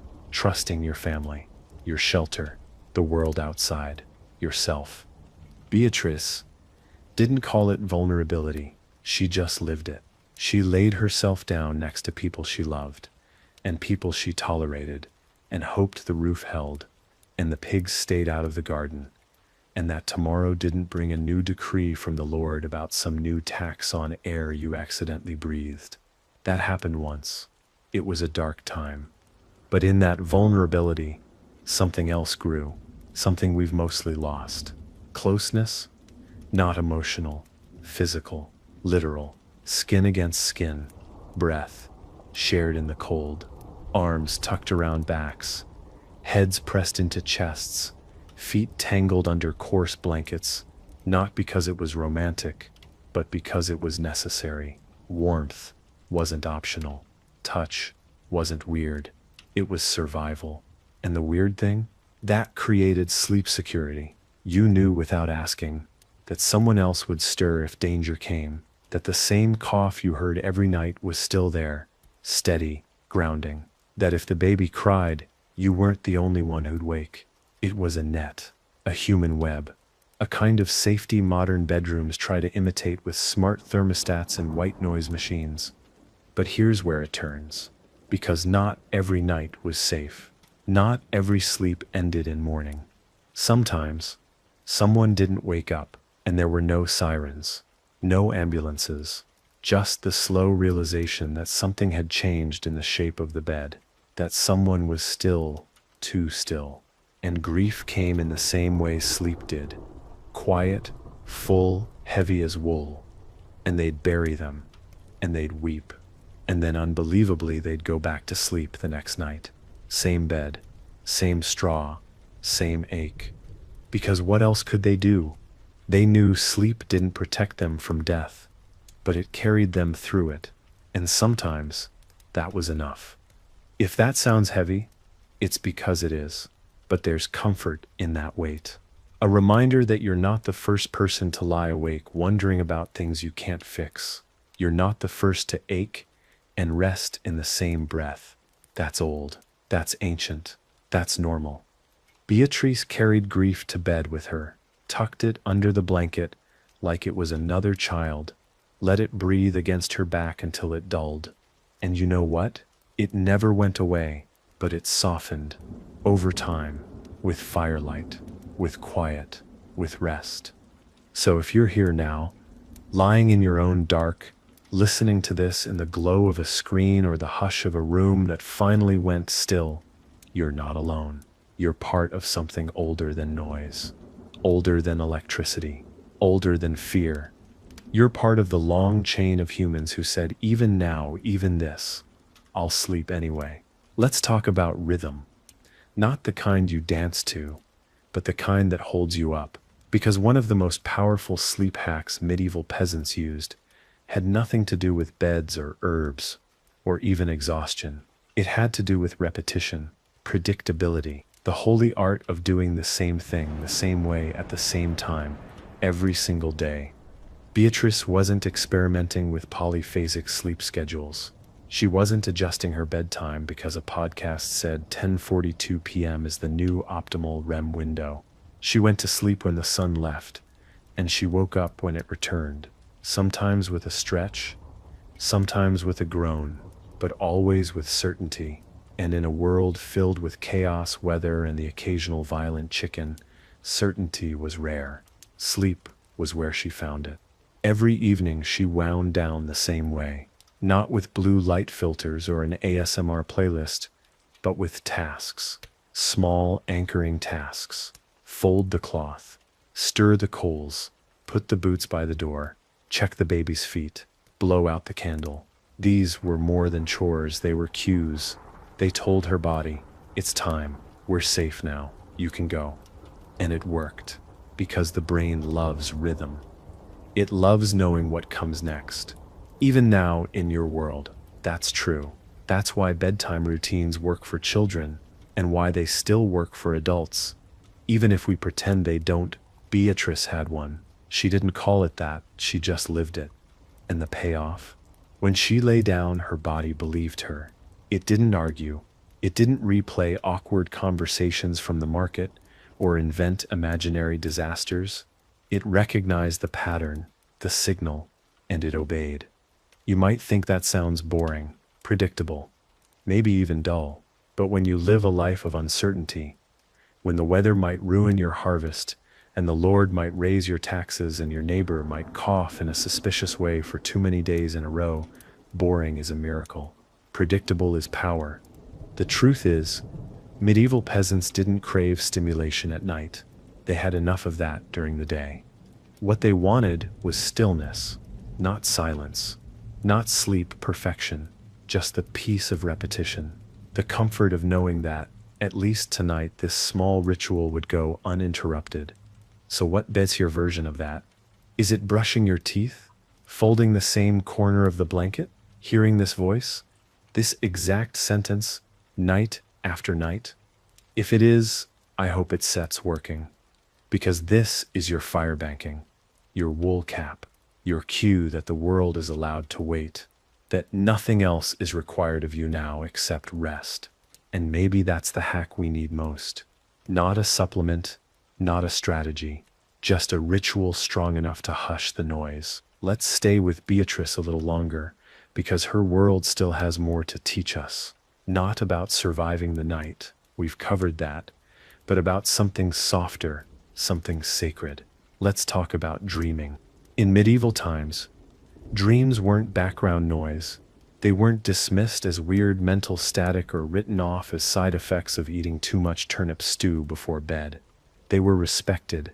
your family, your shelter, the world outside, yourself. Beatrice didn't call it vulnerability, she just lived it. She laid herself down next to people she loved, and people she tolerated, and hoped the roof held, and the pigs stayed out of the garden, and that tomorrow didn't bring a new decree from the Lord about some new tax on air you accidentally breathed. That happened once. It was a dark time. But in that vulnerability, something else grew, something we've mostly lost. Closeness, not emotional, physical, literal, skin against skin, breath, shared in the cold, arms tucked around backs, heads pressed into chests, feet tangled under coarse blankets, not because it was romantic, but because it was necessary. Warmth wasn't optional. Touch wasn't weird. It was survival. And the weird thing? That created sleep security. You knew without asking that someone else would stir if danger came, that the same cough you heard every night was still there, steady, grounding, that if the baby cried, you weren't the only one who'd wake. It was a net, a human web, a kind of safety modern bedrooms try to imitate with smart thermostats and white noise machines. But here's where it turns, because not every night was safe. Not every sleep ended in morning. Sometimes, someone didn't wake up, and there were no sirens, no ambulances, just the slow realization that something had changed in the shape of the bed, that someone was still, too still. And grief came in the same way sleep did, quiet, full, heavy as wool. And they'd bury them, and they'd weep, and then unbelievably they'd go back to sleep the next night. Same bed, same straw, same ache. Because what else could they do? They knew sleep didn't protect them from death, but it carried them through it, and sometimes that was enough. If that sounds heavy, it's because it is, but there's comfort in that weight. A reminder that you're not the first person to lie awake wondering about things you can't fix. You're not the first to ache and rest in the same breath. That's old, that's ancient, that's normal. Beatrice carried grief to bed with her, tucked it under the blanket like it was another child, let it breathe against her back until it dulled. And you know what? It never went away, but it softened, over time, with firelight, with quiet, with rest. So if you're here now, lying in your own dark, listening to this in the glow of a screen or the hush of a room that finally went still, you're not alone. You're part of something older than noise, older than electricity, older than fear. You're part of the long chain of humans who said, even now, even this, I'll sleep anyway. Let's talk about rhythm. Not the kind you dance to, but the kind that holds you up. Because one of the most powerful sleep hacks medieval peasants used had nothing to do with beds or herbs, or even exhaustion. It had to do with repetition, predictability, the holy art of doing the same thing the same way at the same time, every single day. Beatrice wasn't experimenting with polyphasic sleep schedules. She wasn't adjusting her bedtime because a podcast said 10:42 p.m. is the new optimal REM window. She went to sleep when the sun left, and she woke up when it returned, sometimes with a stretch, sometimes with a groan, but always with certainty. And in a world filled with chaos, weather, and the occasional violent chicken, certainty was rare. Sleep was where she found it. Every evening she wound down the same way. Not with blue light filters or an ASMR playlist, but with tasks, small anchoring tasks. Fold the cloth, Stir the coals, put the boots by the door, check the baby's feet, blow out the candle. These were more than chores, they were cues. They told her body, it's time, we're safe now, you can go. And it worked, because the brain loves rhythm. It loves knowing what comes next. Even now in your world, that's true. That's why bedtime routines work for children, and why they still work for adults. Even if we pretend they don't, Beatrice had one. She didn't call it that, she just lived it. And the payoff? When she lay down, her body believed her. It didn't argue. It didn't replay awkward conversations from the market or invent imaginary disasters. It recognized the pattern, the signal, and it obeyed. You might think that sounds boring, predictable, maybe even dull, but when you live a life of uncertainty, when the weather might ruin your harvest, and the Lord might raise your taxes and your neighbor might cough in a suspicious way for too many days in a row, boring is a miracle. Predictable is power. The truth is, medieval peasants didn't crave stimulation at night. They had enough of that during the day. What they wanted was stillness, not silence, not sleep perfection, just the peace of repetition, the comfort of knowing that, at least tonight, this small ritual would go uninterrupted. So what bet's your version of that? Is it brushing your teeth? Folding the same corner of the blanket? Hearing this voice? This exact sentence, night after night? If it is, I hope it sets working. Because this is your fire banking, your wool cap, your cue that the world is allowed to wait, that nothing else is required of you now except rest. And maybe that's the hack we need most. Not a supplement, not a strategy, just a ritual strong enough to hush the noise. Let's stay with Beatrice a little longer, because her world still has more to teach us. Not about surviving the night, we've covered that, but about something softer, something sacred. Let's talk about dreaming. In medieval times, dreams weren't background noise. They weren't dismissed as weird mental static or written off as side effects of eating too much turnip stew before bed. They were respected,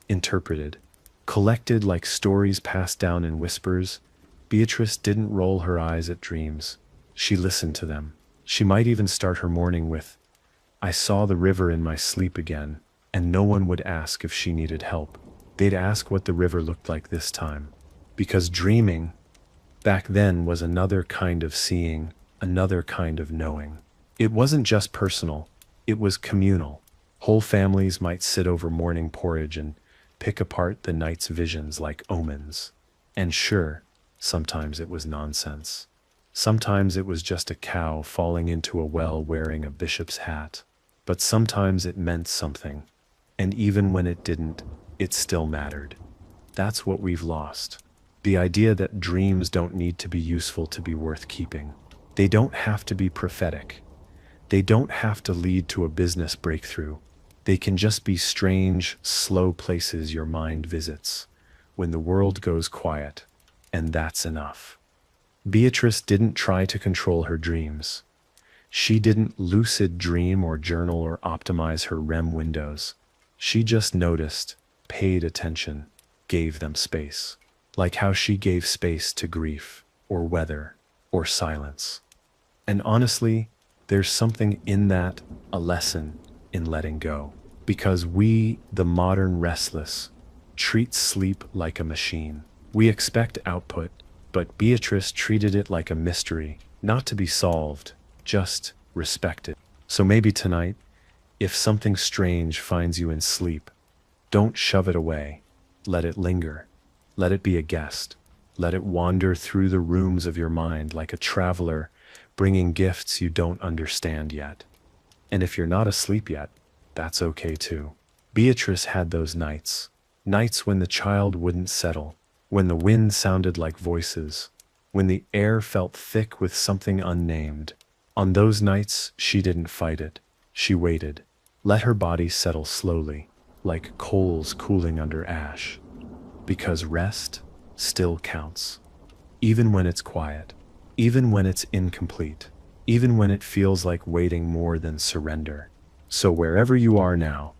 interpreted, collected like stories passed down in whispers. Beatrice didn't roll her eyes at dreams. She listened to them. She might even start her morning with, I saw the river in my sleep again, and no one would ask if she needed help. They'd ask what the river looked like this time. Because dreaming, back then, was another kind of seeing, another kind of knowing. It wasn't just personal, it was communal. Whole families might sit over morning porridge and pick apart the night's visions like omens. And sure, sometimes it was nonsense. Sometimes it was just a cow falling into a well wearing a bishop's hat. But sometimes it meant something. And even when it didn't, it still mattered. That's what we've lost. The idea that dreams don't need to be useful to be worth keeping. They don't have to be prophetic. They don't have to lead to a business breakthrough. They can just be strange, slow places your mind visits, when the world goes quiet, and that's enough. Beatrice didn't try to control her dreams. She didn't lucid dream or journal or optimize her REM windows. She just noticed, paid attention, gave them space. Like how she gave space to grief, or weather, or silence. And honestly, there's something in that, a lesson in letting go. Because we, the modern restless, treat sleep like a machine. We expect output, but Beatrice treated it like a mystery, not to be solved, just respected. So maybe tonight, if something strange finds you in sleep, don't shove it away. Let it linger. Let it be a guest. Let it wander through the rooms of your mind like a traveler, bringing gifts you don't understand yet. And if you're not asleep yet, that's okay too. Beatrice had those nights. Nights when the child wouldn't settle, when the wind sounded like voices, when the air felt thick with something unnamed. On those nights, she didn't fight it. She waited. Let her body settle slowly, like coals cooling under ash. Because rest still counts. Even when it's quiet. Even when it's incomplete. Even when it feels like waiting more than surrender. So wherever you are now,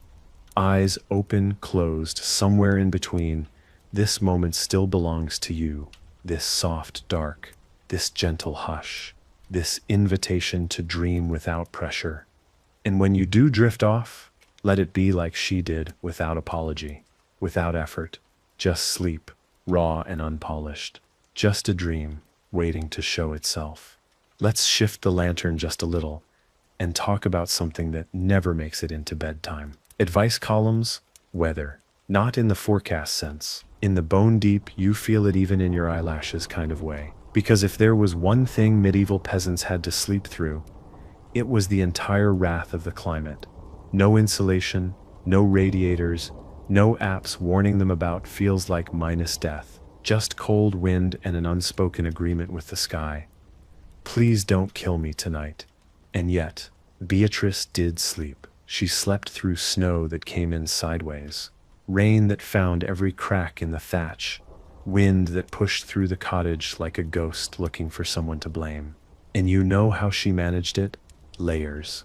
Eyes open, closed, somewhere in between, this moment still belongs to you. This soft dark, this gentle hush, this invitation to dream without pressure. And when you do drift off, let it be like she did, without apology, without effort, just sleep, raw and unpolished. Just a dream, waiting to show itself. Let's shift the lantern just a little and talk about something that never makes it into bedtime. Advice columns, weather. Not in the forecast sense. In the bone deep, you feel it even in your eyelashes kind of way. Because if there was one thing medieval peasants had to sleep through, it was the entire wrath of the climate. No insulation, no radiators, no apps warning them about feels like minus death. Just cold wind and an unspoken agreement with the sky. Please don't kill me tonight. And yet, Beatrice did sleep. She slept through snow that came in sideways, rain that found every crack in the thatch, wind that pushed through the cottage like a ghost looking for someone to blame. And you know how she managed it? Layers.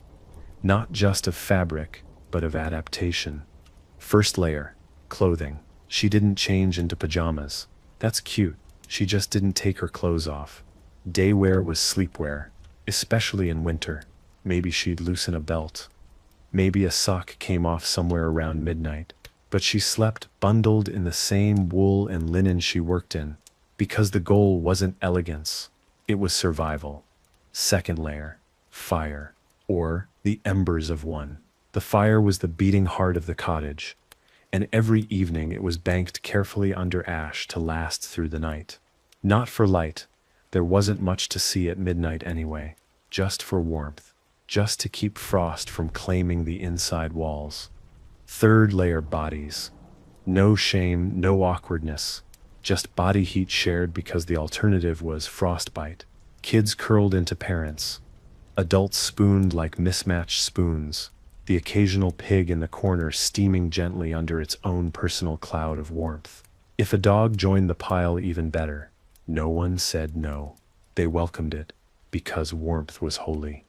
Not just of fabric, but of adaptation. First layer, clothing. She didn't change into pajamas. That's cute. She just didn't take her clothes off. Day wear was sleepwear, especially in winter. Maybe she'd loosen a belt. Maybe a sock came off somewhere around midnight. But she slept bundled in the same wool and linen she worked in, because the goal wasn't elegance, it was survival. Second layer, fire, or the embers of one. The fire was the beating heart of the cottage, and every evening it was banked carefully under ash to last through the night. Not for light, there wasn't much to see at midnight anyway, just for warmth, just to keep frost from claiming the inside walls. Third layer, bodies. No shame, no awkwardness, just body heat shared because the alternative was frostbite. Kids curled into parents. Adults spooned like mismatched spoons, the occasional pig in the corner steaming gently under its own personal cloud of warmth. If a dog joined the pile, even better. No one said no. They welcomed it, because warmth was holy.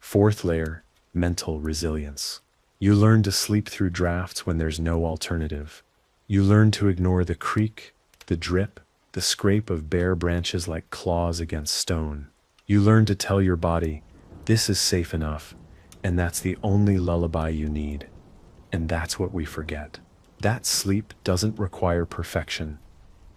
Fourth layer, mental resilience. You learn to sleep through drafts when there's no alternative. You learn to ignore the creak, the drip, the scrape of bare branches like claws against stone. You learn to tell your body, this is safe enough, and that's the only lullaby you need. And that's what we forget. That sleep doesn't require perfection.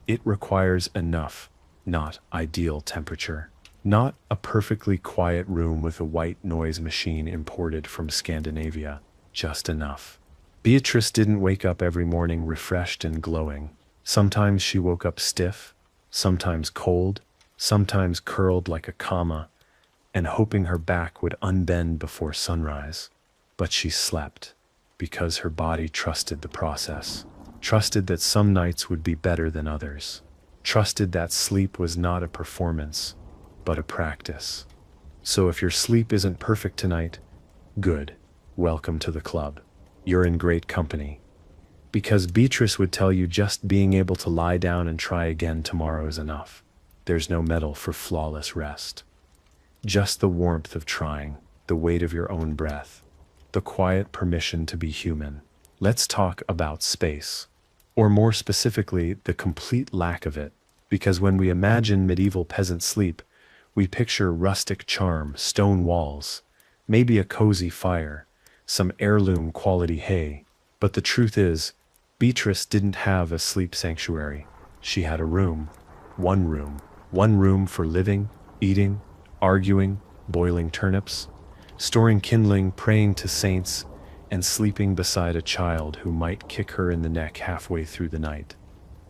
It requires enough, not ideal temperature. Not a perfectly quiet room with a white noise machine imported from Scandinavia. Just enough. Beatrice didn't wake up every morning refreshed and glowing. Sometimes she woke up stiff, sometimes cold, sometimes curled like a comma, and hoping her back would unbend before sunrise. But she slept, because her body trusted the process, trusted that some nights would be better than others, trusted that sleep was not a performance, but a practice. So if your sleep isn't perfect tonight, good. Welcome to the club. You're in great company. Because Beatrice would tell you just being able to lie down and try again tomorrow is enough. There's no medal for flawless rest. Just the warmth of trying, the weight of your own breath, the quiet permission to be human. Let's talk about space, or more specifically, the complete lack of it. Because when we imagine medieval peasant sleep, we picture rustic charm, stone walls, maybe a cozy fire, some heirloom quality hay. But the truth is, Beatrice didn't have a sleep sanctuary. She had a room. One room for living, eating, arguing, boiling turnips, storing kindling, praying to saints, and sleeping beside a child who might kick her in the neck halfway through the night.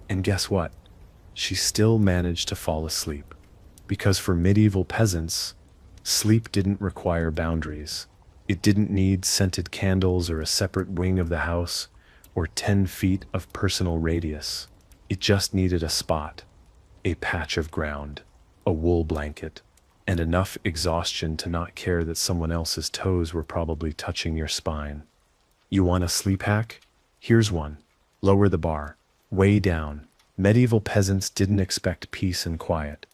And guess what? She still managed to fall asleep. Because for medieval peasants, sleep didn't require boundaries. It didn't need scented candles or a separate wing of the house or 10 feet of personal radius. It just needed a spot, a patch of ground, a wool blanket, and enough exhaustion to not care that someone else's toes were probably touching your spine. You want a sleep hack? Here's one. Lower the bar, way down. Medieval peasants didn't expect peace and quiet.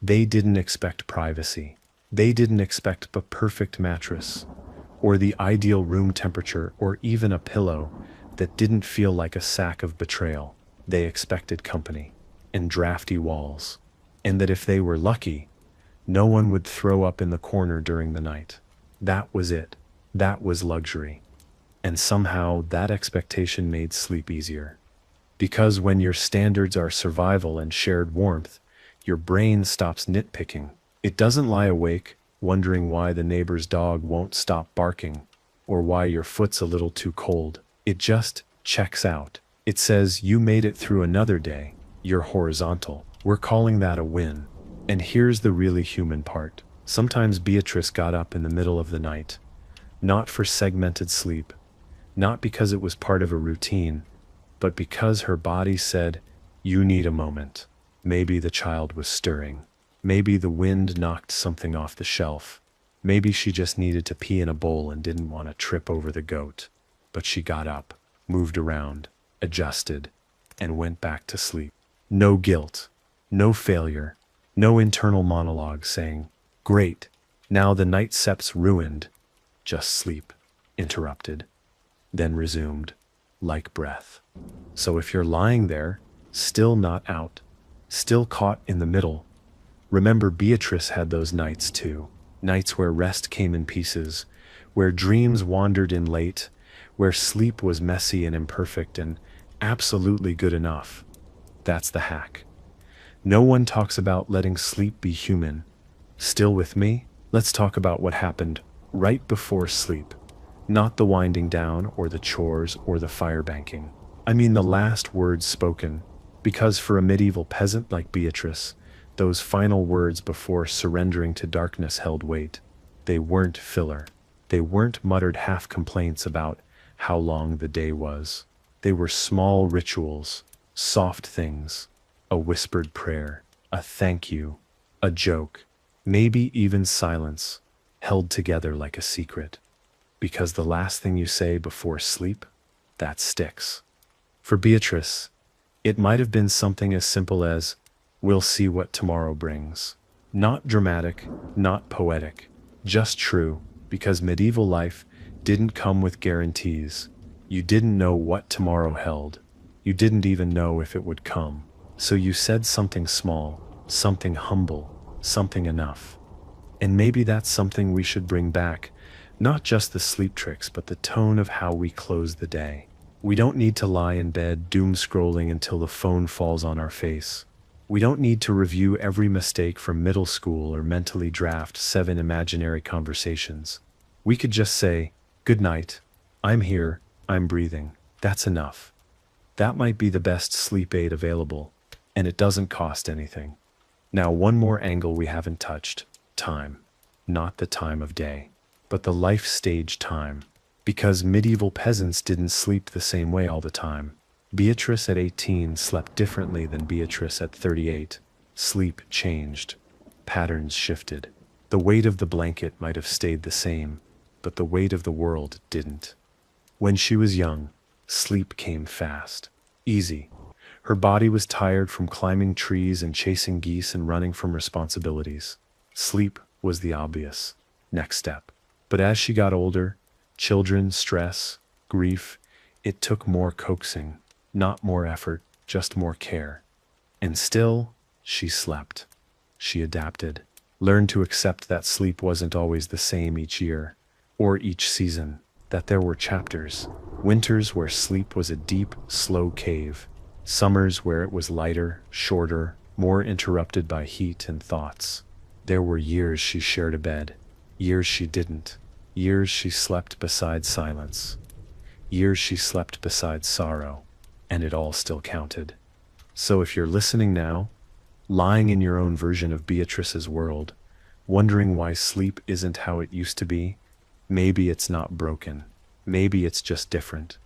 They didn't expect privacy. They didn't expect a perfect mattress, or the ideal room temperature, or even a pillow. that didn't feel like a sack of betrayal. They expected company and drafty walls, and that if they were lucky, no one would throw up in the corner during the night. That was it. That was luxury. And somehow that expectation made sleep easier. Because when your standards are survival and shared warmth, your brain stops nitpicking. It doesn't lie awake, wondering why the neighbor's dog won't stop barking, or why your foot's a little too cold. It just checks out. It says, you made it through another day. You're horizontal. We're calling that a win. And here's the really human part. Sometimes Beatrice got up in the middle of the night, not for segmented sleep, not because it was part of a routine, but because her body said, you need a moment. Maybe the child was stirring. Maybe the wind knocked something off the shelf. Maybe she just needed to pee in a bowl and didn't want to trip over the goat. But she got up, moved around, adjusted, and went back to sleep. No guilt, no failure, no internal monologue saying, great, now the night sep's ruined. Just sleep, interrupted, then resumed, like breath. So if you're lying there, still not out, still caught in the middle, remember Beatrice had those nights too. Nights where rest came in pieces, where dreams wandered in late, where sleep was messy and imperfect and absolutely good enough. That's the hack. No one talks about letting sleep be human. Still with me? Let's talk about what happened right before sleep. Not the winding down or the chores or the fire banking. I mean the last words spoken, because for a medieval peasant like Beatrice, those final words before surrendering to darkness held weight. They weren't filler. They weren't muttered half complaints about how long the day was. They were small rituals, soft things, a whispered prayer, a thank you, a joke, maybe even silence, held together like a secret. Because the last thing you say before sleep, that sticks. For Beatrice, it might have been something as simple as, we'll see what tomorrow brings. Not dramatic, not poetic, just true, because medieval life didn't come with guarantees. You didn't know what tomorrow held. You didn't even know if it would come. So you said something small, something humble, something enough. And maybe that's something we should bring back, not just the sleep tricks, but the tone of how we close the day. We don't need to lie in bed doom scrolling until the phone falls on our face. We don't need to review every mistake from middle school or mentally draft 7 imaginary conversations. We could just say, good night, I'm here, I'm breathing. That's enough. That might be the best sleep aid available, and it doesn't cost anything. Now, one more angle we haven't touched, time. Not the time of day, but the life stage time. Because medieval peasants didn't sleep the same way all the time. Beatrice at 18 slept differently than Beatrice at 38. Sleep changed. Patterns shifted. The weight of the blanket might have stayed the same, but the weight of the world didn't. When she was young, sleep came fast, easy. Her body was tired from climbing trees and chasing geese and running from responsibilities. Sleep was the obvious next step. But as she got older, children, stress, grief, it took more coaxing. Not more effort, just more care. And still, she slept. She adapted, learned to accept that sleep wasn't always the same each year, or each season, that there were chapters. Winters where sleep was a deep, slow cave. Summers where it was lighter, shorter, more interrupted by heat and thoughts. There were years she shared a bed, years she didn't, years she slept beside silence, years she slept beside sorrow. And it all still counted. So if you're listening now, lying in your own version of Beatrice's world, wondering why sleep isn't how it used to be, maybe it's not broken. Maybe it's just different.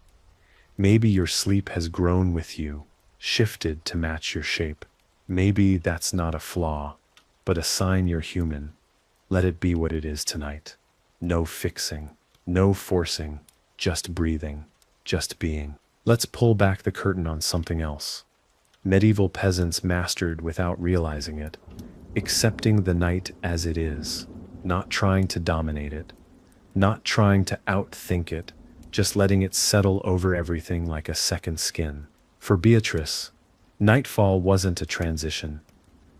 Maybe your sleep has grown with you, shifted to match your shape. Maybe that's not a flaw, but a sign you're human. Let it be what it is tonight. No fixing, no forcing, just breathing, just being. Let's pull back the curtain on something else. Medieval peasants mastered without realizing it, accepting the night as it is, not trying to dominate it, not trying to outthink it, just letting it settle over everything like a second skin. For Beatrice, nightfall wasn't a transition.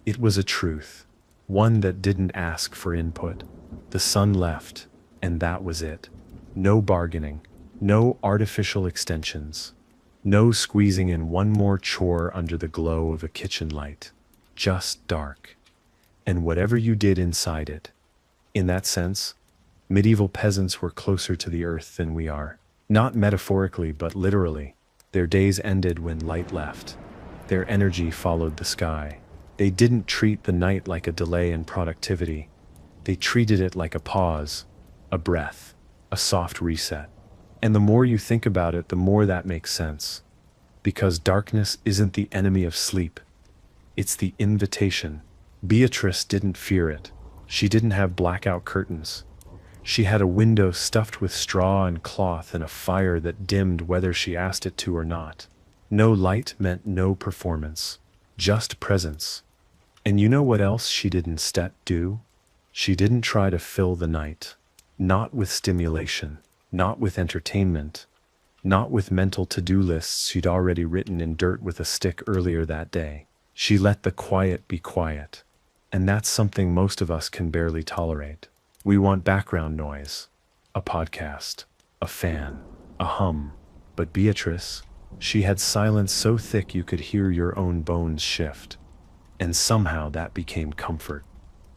It was a truth, one that didn't ask for input. The sun left, and that was it. No bargaining, no artificial extensions, no squeezing in one more chore under the glow of a kitchen light. Just dark. And whatever you did inside it. In that sense, medieval peasants were closer to the earth than we are. Not metaphorically, but literally. Their days ended when light left. Their energy followed the sky. They didn't treat the night like a delay in productivity. They treated it like a pause, a breath, a soft reset. And the more you think about it, the more that makes sense. Because darkness isn't the enemy of sleep. It's the invitation. Beatrice didn't fear it. She didn't have blackout curtains. She had a window stuffed with straw and cloth and a fire that dimmed whether she asked it to or not. No light meant no performance, just presence. And you know what else she didn't do? She didn't try to fill the night. Not with stimulation, not with entertainment, not with mental to-do lists she'd already written in dirt with a stick earlier that day. She let the quiet be quiet. And that's something most of us can barely tolerate. We want background noise, a podcast, a fan, a hum. But Beatrice, she had silence so thick you could hear your own bones shift. And somehow that became comfort.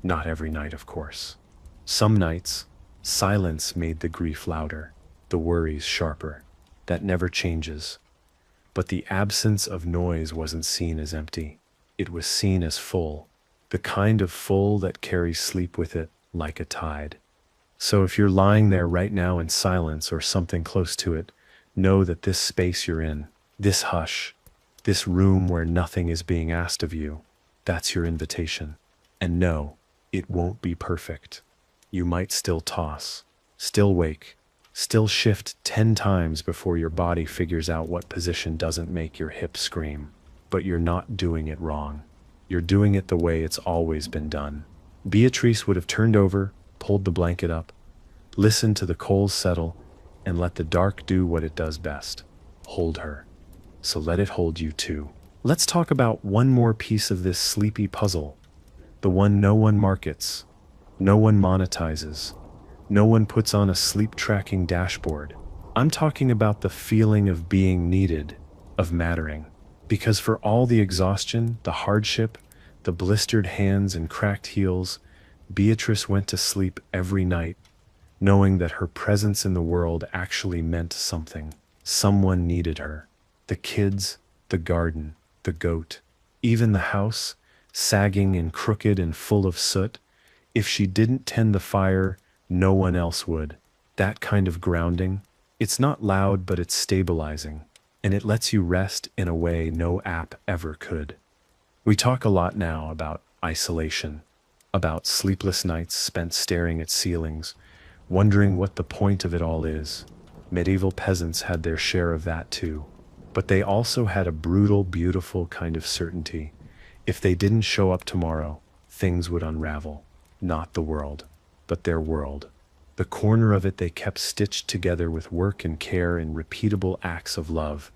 Not every night, of course. Some nights, silence made the grief louder, the worries sharper. That never changes. But the absence of noise wasn't seen as empty. It was seen as full. The kind of full that carries sleep with it like a tide. So if you're lying there right now in silence or something close to it, know that this space you're in, this hush, this room where nothing is being asked of you, that's your invitation. And no, it won't be perfect. You might still toss, still wake, still shift 10 times before your body figures out what position doesn't make your hips scream. But you're not doing it wrong. You're doing it the way it's always been done. Beatrice would have turned over, pulled the blanket up, listened to the coals settle, and let the dark do what it does best, hold her. So let it hold you too. Let's talk about one more piece of this sleepy puzzle, the one no one markets, no one monetizes, no one puts on a sleep tracking dashboard. I'm talking about the feeling of being needed, of mattering. Because for all the exhaustion, the hardship, the blistered hands and cracked heels, Beatrice went to sleep every night, knowing that her presence in the world actually meant something. Someone needed her. The kids, the garden, the goat, even the house, sagging and crooked and full of soot. If she didn't tend the fire, no one else would. That kind of grounding, it's not loud, but it's stabilizing. And it lets you rest in a way no app ever could. We talk a lot now about isolation, about sleepless nights spent staring at ceilings, wondering what the point of it all is. Medieval peasants had their share of that too. But they also had a brutal, beautiful kind of certainty. If they didn't show up tomorrow, things would unravel. Not the world, but their world. The corner of it they kept stitched together with work and care and repeatable acts of love.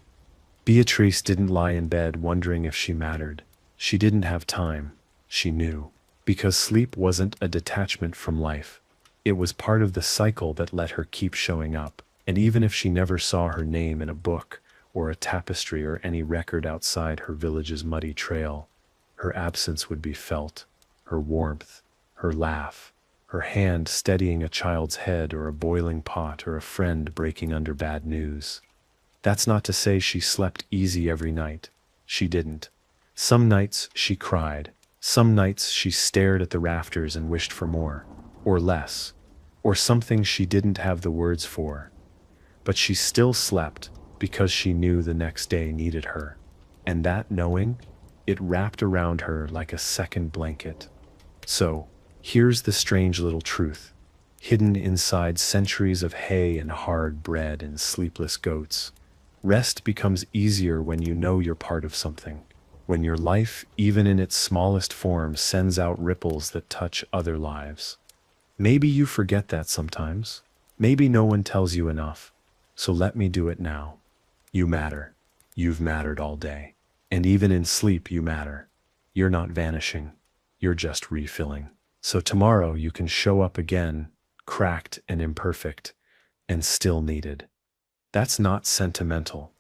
Beatrice didn't lie in bed wondering if she mattered. She didn't have time. She knew. Because sleep wasn't a detachment from life. It was part of the cycle that let her keep showing up. And even if she never saw her name in a book, or a tapestry or any record outside her village's muddy trail, her absence would be felt. Her warmth, her laugh, her hand steadying a child's head or a boiling pot or a friend breaking under bad news. That's not to say she slept easy every night. She didn't. Some nights she cried. Some nights she stared at the rafters and wished for more, or less, or something she didn't have the words for. But she still slept because she knew the next day needed her. And that knowing, it wrapped around her like a second blanket. So, here's the strange little truth, hidden inside centuries of hay and hard bread and sleepless goats. Rest becomes easier when you know you're part of something. When your life, even in its smallest form, sends out ripples that touch other lives. Maybe you forget that sometimes. Maybe no one tells you enough. So let me do it now. You matter. You've mattered all day. And even in sleep, you matter. You're not vanishing. You're just refilling. So tomorrow you can show up again, cracked and imperfect, and still needed. That's not sentimental.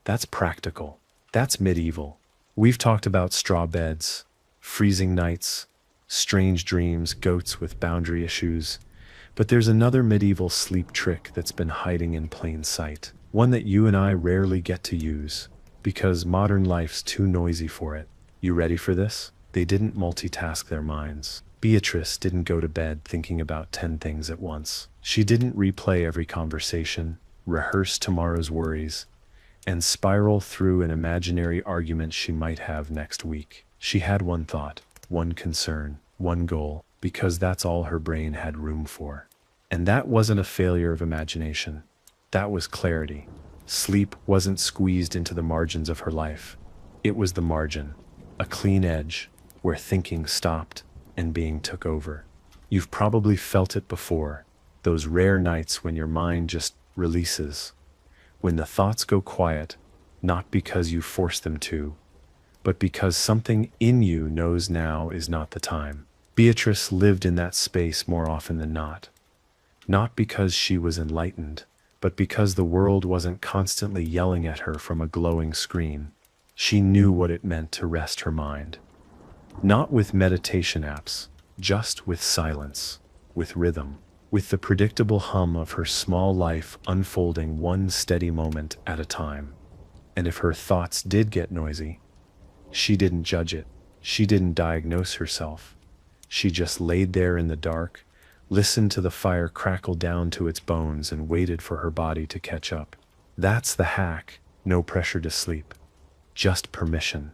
That's practical. That's medieval. We've talked about straw beds, freezing nights, strange dreams, goats with boundary issues. But there's another medieval sleep trick that's been hiding in plain sight. One that you and I rarely get to use, because modern life's too noisy for it. You ready for this? They didn't multitask their minds. Beatrice didn't go to bed thinking about 10 things at once. She didn't replay every conversation, rehearse tomorrow's worries, and spiral through an imaginary argument she might have next week. She had one thought, one concern, one goal, because that's all her brain had room for. And that wasn't a failure of imagination. That was clarity. Sleep wasn't squeezed into the margins of her life. It was the margin, a clean edge, where thinking stopped and being took over. You've probably felt it before, those rare nights when your mind just releases, when the thoughts go quiet, not because you force them to, but because something in you knows now is not the time. Beatrice lived in that space more often than not. Not because she was enlightened, but because the world wasn't constantly yelling at her from a glowing screen. She knew what it meant to rest her mind. Not with meditation apps, just with silence, with rhythm, with the predictable hum of her small life unfolding one steady moment at a time. And if her thoughts did get noisy, she didn't judge it. She didn't diagnose herself. She just laid there in the dark, listened to the fire crackle down to its bones, and waited for her body to catch up. That's the hack. No pressure to sleep. Just permission.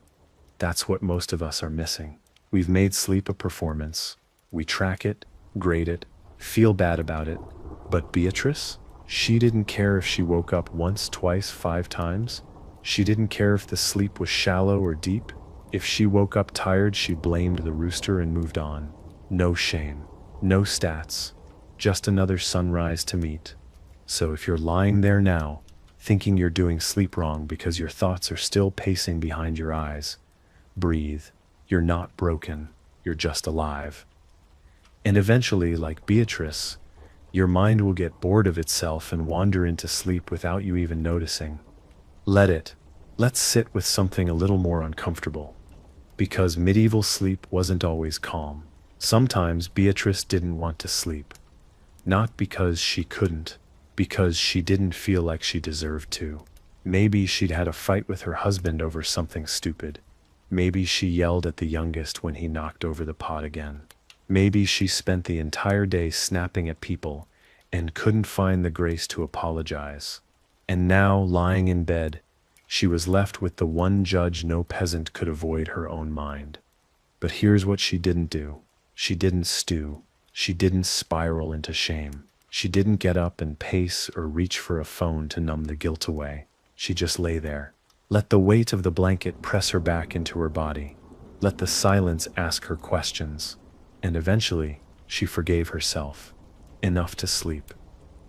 That's what most of us are missing. We've made sleep a performance. We track it, grade it, feel bad about it. But Beatrice? She didn't care if she woke up once, twice, 5 times. She didn't care if the sleep was shallow or deep. If she woke up tired, she blamed the rooster and moved on. No shame, no stats, just another sunrise to meet. So if you're lying there now, thinking you're doing sleep wrong because your thoughts are still pacing behind your eyes, breathe. You're not broken, you're just alive. And eventually, like Beatrice, your mind will get bored of itself and wander into sleep without you even noticing. Let it. Let's sit with something a little more uncomfortable. Because medieval sleep wasn't always calm. Sometimes Beatrice didn't want to sleep. Not because she couldn't, because she didn't feel like she deserved to. Maybe she'd had a fight with her husband over something stupid. Maybe she yelled at the youngest when he knocked over the pot again. Maybe she spent the entire day snapping at people and couldn't find the grace to apologize. And now, lying in bed, she was left with the one judge no peasant could avoid: her own mind. But here's what she didn't do. She didn't stew. She didn't spiral into shame. She didn't get up and pace or reach for a phone to numb the guilt away. She just lay there. Let the weight of the blanket press her back into her body. Let the silence ask her questions. And eventually, she forgave herself. Enough to sleep.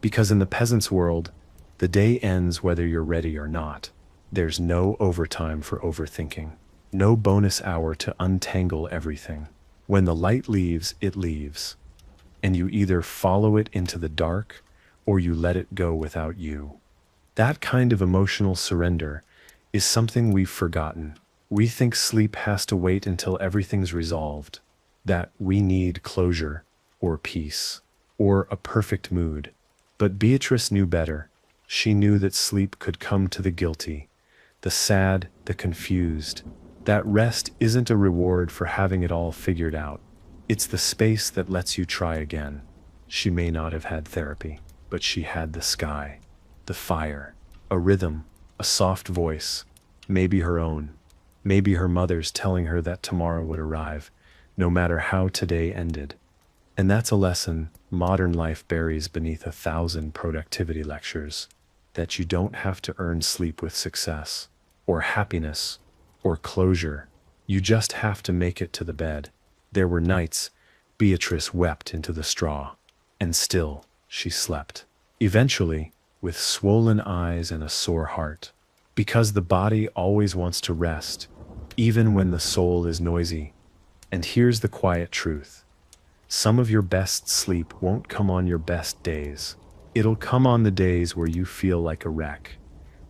Because in the peasant's world, the day ends whether you're ready or not. There's no overtime for overthinking. No bonus hour to untangle everything. When the light leaves, it leaves. And you either follow it into the dark or you let it go without you. That kind of emotional surrender is something we've forgotten. We think sleep has to wait until everything's resolved, that we need closure or peace or a perfect mood. But Beatrice knew better. She knew that sleep could come to the guilty, the sad, the confused. That rest isn't a reward for having it all figured out. It's the space that lets you try again. She may not have had therapy, but she had the sky, the fire, a rhythm, a soft voice, maybe her own, maybe her mother's telling her that tomorrow would arrive, no matter how today ended. And that's a lesson modern life buries beneath 1,000 productivity lectures, that you don't have to earn sleep with success, or happiness, or closure. You just have to make it to the bed. There were nights Beatrice wept into the straw, and still she slept. Eventually, with swollen eyes and a sore heart. Because the body always wants to rest, even when the soul is noisy. And here's the quiet truth. Some of your best sleep won't come on your best days. It'll come on the days where you feel like a wreck,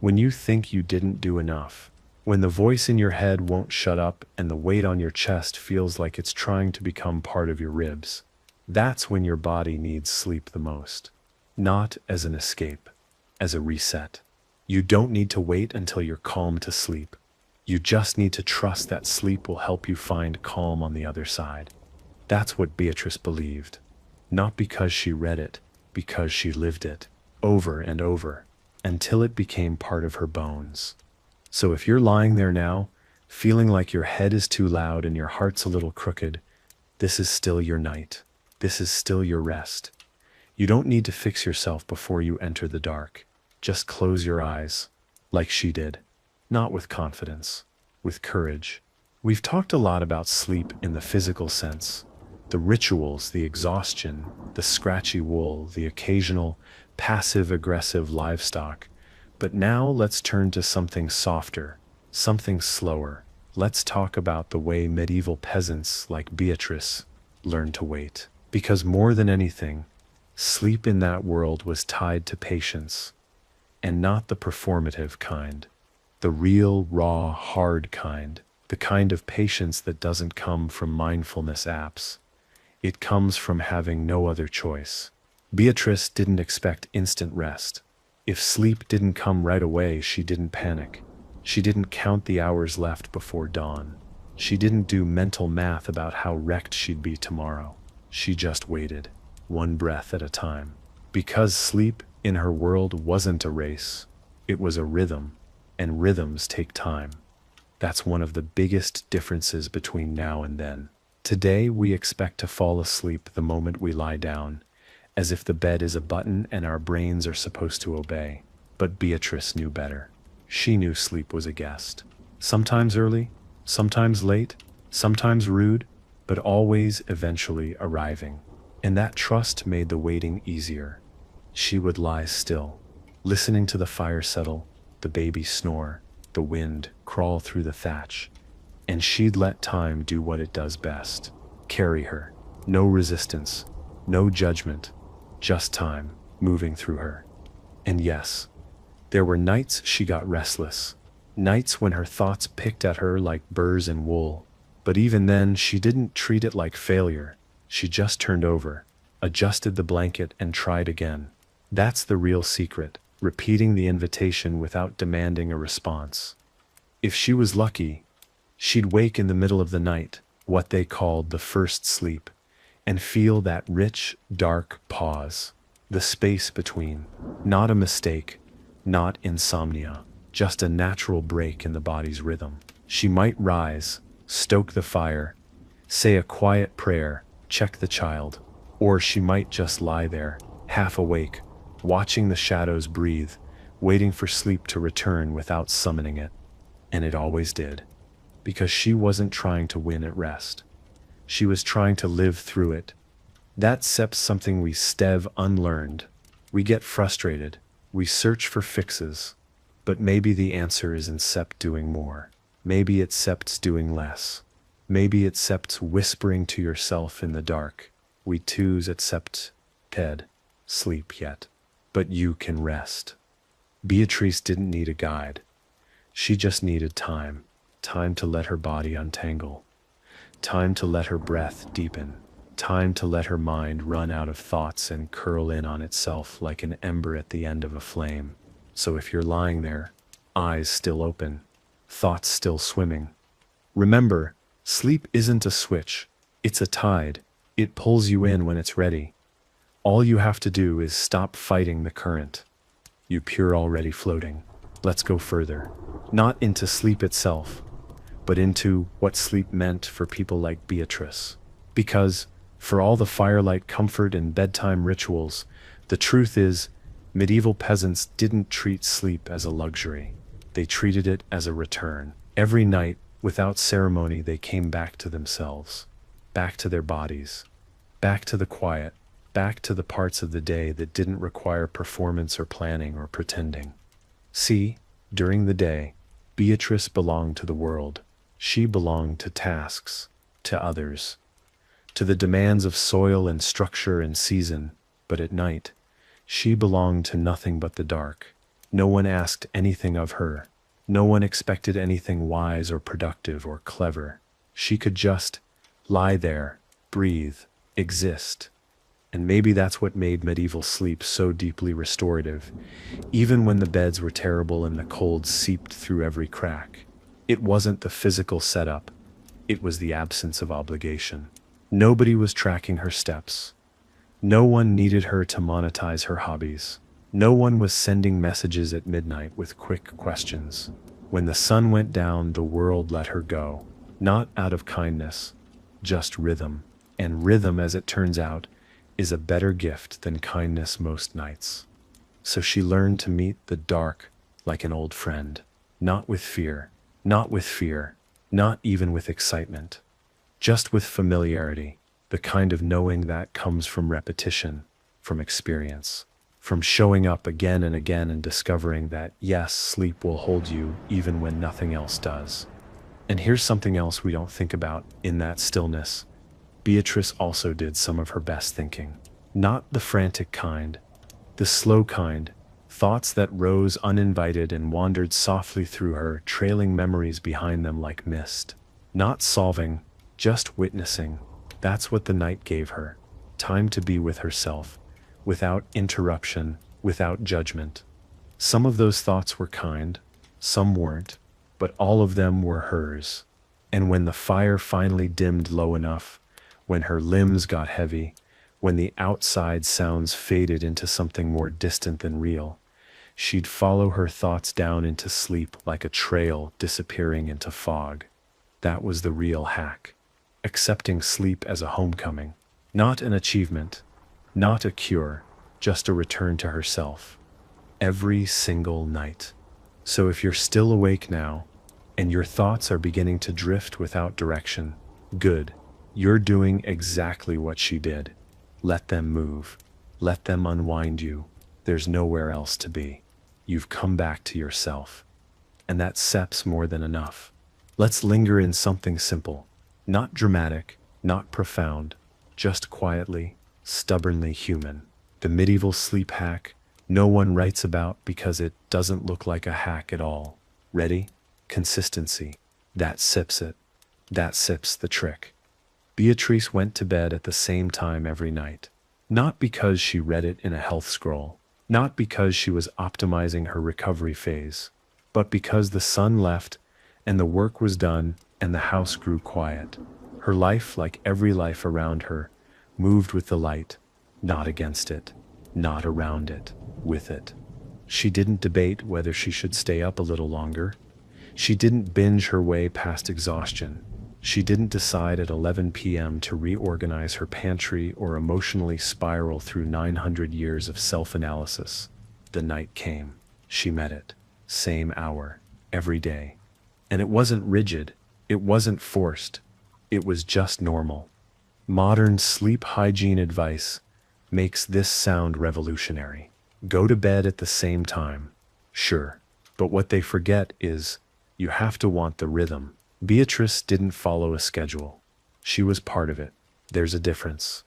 when you think you didn't do enough, when the voice in your head won't shut up and the weight on your chest feels like it's trying to become part of your ribs. That's when your body needs sleep the most. Not as an escape, as a reset. You don't need to wait until you're calm to sleep. You just need to trust that sleep will help you find calm on the other side. That's what Beatrice believed. Not because she read it, because she lived it, over and over, until it became part of her bones. So if you're lying there now, feeling like your head is too loud and your heart's a little crooked, this is still your night. This is still your rest. You don't need to fix yourself before you enter the dark. Just close your eyes, like she did. Not with confidence, with courage. We've talked a lot about sleep in the physical sense. The rituals, the exhaustion, the scratchy wool, the occasional passive-aggressive livestock. But now let's turn to something softer, something slower. Let's talk about the way medieval peasants like Beatrice learned to wait. Because more than anything, sleep in that world was tied to patience, and not the performative kind. The real, raw, hard kind. The kind of patience that doesn't come from mindfulness apps. It comes from having no other choice. Beatrice didn't expect instant rest. If sleep didn't come right away, she didn't panic. She didn't count the hours left before dawn. She didn't do mental math about how wrecked she'd be tomorrow. She just waited, one breath at a time. Because sleep in her world wasn't a race, it was a rhythm, and rhythms take time. That's one of the biggest differences between now and then. Today we expect to fall asleep the moment we lie down, as if the bed is a button and our brains are supposed to obey. But Beatrice knew better. She knew sleep was a guest. Sometimes early, sometimes late, sometimes rude, but always eventually arriving. And that trust made the waiting easier. She would lie still, listening to the fire settle, the baby snore, the wind crawl through the thatch. And she'd let time do what it does best. Carry her. No resistance, no judgment, just time moving through her. And yes, there were nights she got restless. Nights when her thoughts picked at her like burrs in wool. But even then, she didn't treat it like failure. She just turned over, adjusted the blanket, and tried again. That's the real secret, repeating the invitation without demanding a response. If she was lucky, she'd wake in the middle of the night, what they called the first sleep, and feel that rich, dark pause, the space between. Not a mistake, not insomnia, just a natural break in the body's rhythm. She might rise, stoke the fire, say a quiet prayer, check the child, or she might just lie there, half awake, watching the shadows breathe, waiting for sleep to return without summoning it. And it always did. Because she wasn't trying to win at rest. She was trying to live through it. That's something we unlearned. We get frustrated. We search for fixes. But maybe the answer isn't doing more. Maybe it's doing less. Maybe it's whispering to yourself in the dark. We twos sleep yet. But you can rest. Beatrice didn't need a guide. She just needed time. Time to let her body untangle. Time to let her breath deepen. Time to let her mind run out of thoughts and curl in on itself like an ember at the end of a flame. So if you're lying there, eyes still open, thoughts still swimming, remember, sleep isn't a switch. It's a tide. It pulls you in when it's ready. All you have to do is stop fighting the current. You're already floating. Let's go further. Not into sleep itself, but into what sleep meant for people like Beatrice. Because, for all the firelight comfort and bedtime rituals, the truth is, medieval peasants didn't treat sleep as a luxury. They treated it as a return. Every night, without ceremony, they came back to themselves, back to their bodies, back to the quiet, back to the parts of the day that didn't require performance or planning or pretending. See, during the day, Beatrice belonged to the world. She belonged to tasks, to others, to the demands of soil and structure and season, but at night, she belonged to nothing but the dark. No one asked anything of her. No one expected anything wise or productive or clever. She could just lie there, breathe, exist. And maybe that's what made medieval sleep so deeply restorative, even when the beds were terrible and the cold seeped through every crack. It wasn't the physical setup, it was the absence of obligation. Nobody was tracking her steps. No one needed her to monetize her hobbies. No one was sending messages at midnight with quick questions. When the sun went down, the world let her go, not out of kindness, just rhythm. And rhythm, as it turns out, is a better gift than kindness most nights. So she learned to meet the dark like an old friend, not with fear, not even with excitement, just with familiarity, the kind of knowing that comes from repetition, from experience, from showing up again and again and discovering that, yes, sleep will hold you even when nothing else does. And here's something else we don't think about in that stillness. Beatrice also did some of her best thinking. Not the frantic kind, the slow kind, thoughts that rose uninvited and wandered softly through her, trailing memories behind them like mist. Not solving, just witnessing. That's what the night gave her. Time to be with herself, without interruption, without judgment. Some of those thoughts were kind, some weren't, but all of them were hers. And when the fire finally dimmed low enough, when her limbs got heavy, when the outside sounds faded into something more distant than real, she'd follow her thoughts down into sleep like a trail disappearing into fog. That was the real hack. Accepting sleep as a homecoming. Not an achievement, not a cure, just a return to herself. Every single night. So if you're still awake now, and your thoughts are beginning to drift without direction, good. You're doing exactly what she did. Let them move. Let them unwind you. There's nowhere else to be. You've come back to yourself. And that SEP's more than enough. Let's linger in something simple. Not dramatic, not profound, just quietly, stubbornly human. The medieval sleep hack no one writes about because it doesn't look like a hack at all. Ready? Consistency. That sips it. That sips the trick. Beatrice went to bed at the same time every night. Not because she read it in a health scroll, not because she was optimizing her recovery phase, but because the sun left and the work was done and the house grew quiet. Her life, like every life around her, moved with the light, not against it, not around it, with it. She didn't debate whether she should stay up a little longer. She didn't binge her way past exhaustion. She didn't decide at 11 p.m. to reorganize her pantry or emotionally spiral through 900 years of self-analysis. The night came. She met it. Same hour. Every day. And it wasn't rigid. It wasn't forced. It was just normal. Modern sleep hygiene advice makes this sound revolutionary. Go to bed at the same time. Sure. But what they forget is you have to want the rhythm. Beatrice didn't follow a schedule. She was part of it. There's a difference.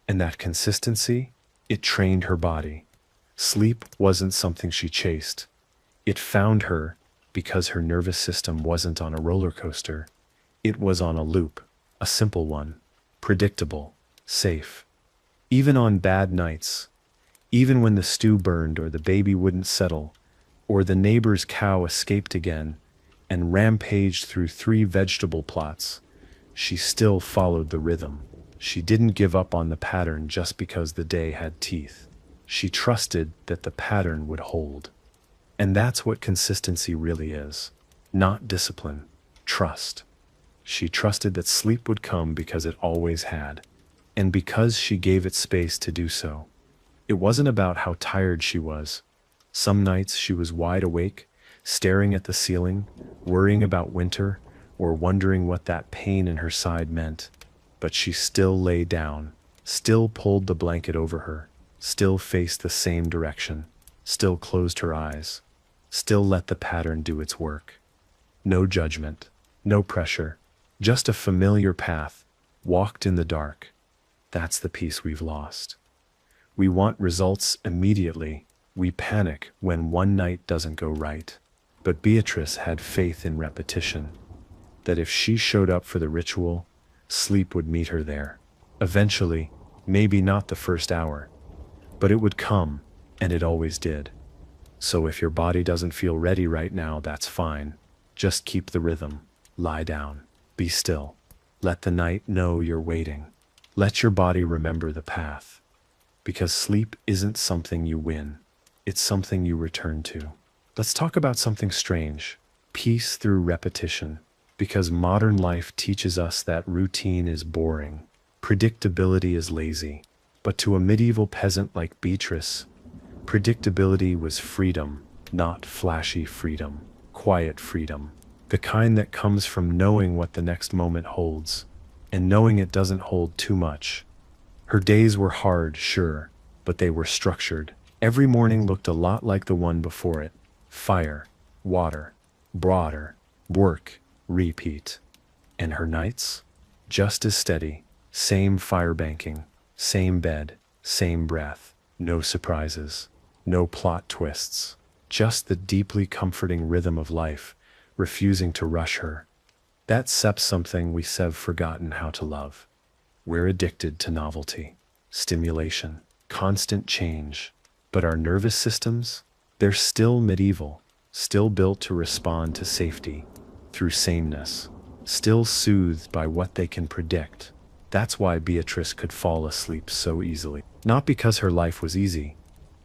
And that consistency, it trained her body. Sleep wasn't something she chased. It found her because her nervous system wasn't on a roller coaster. It was on a loop, a simple one, predictable, safe. Even on bad nights, even when the stew burned or the baby wouldn't settle, or the neighbor's cow escaped again, and rampaged through 3 vegetable plots, she still followed the rhythm. She didn't give up on the pattern just because the day had teeth. She trusted that the pattern would hold. And that's what consistency really is. Not discipline, trust. She trusted that sleep would come because it always had, and because she gave it space to do so. It wasn't about how tired she was. Some nights she was wide awake, staring at the ceiling, worrying about winter, or wondering what that pain in her side meant. But she still lay down, still pulled the blanket over her, still faced the same direction, still closed her eyes, still let the pattern do its work. No judgment, no pressure, just a familiar path, walked in the dark. That's the peace we've lost. We want results immediately. We panic when one night doesn't go right. But Beatrice had faith in repetition, that if she showed up for the ritual, sleep would meet her there. Eventually, maybe not the first hour, but it would come, and it always did. So if your body doesn't feel ready right now, that's fine. Just keep the rhythm. Lie down. Be still. Let the night know you're waiting. Let your body remember the path. Because sleep isn't something you win. It's something you return to. Let's talk about something strange. Peace through repetition. Because modern life teaches us that routine is boring. Predictability is lazy. But to a medieval peasant like Beatrice, predictability was freedom, not flashy freedom. Quiet freedom. The kind that comes from knowing what the next moment holds, and knowing it doesn't hold too much. Her days were hard, sure, but they were structured. Every morning looked a lot like the one before it. Fire, water, water, work, repeat. And her nights? Just as steady. Same fire banking, same bed, same breath. No surprises, no plot twists. Just the deeply comforting rhythm of life, refusing to rush her. That's something we've forgotten how to love. We're addicted to novelty, stimulation, constant change. But our nervous systems, they're still medieval, still built to respond to safety, through sameness, still soothed by what they can predict. That's why Beatrice could fall asleep so easily. Not because her life was easy,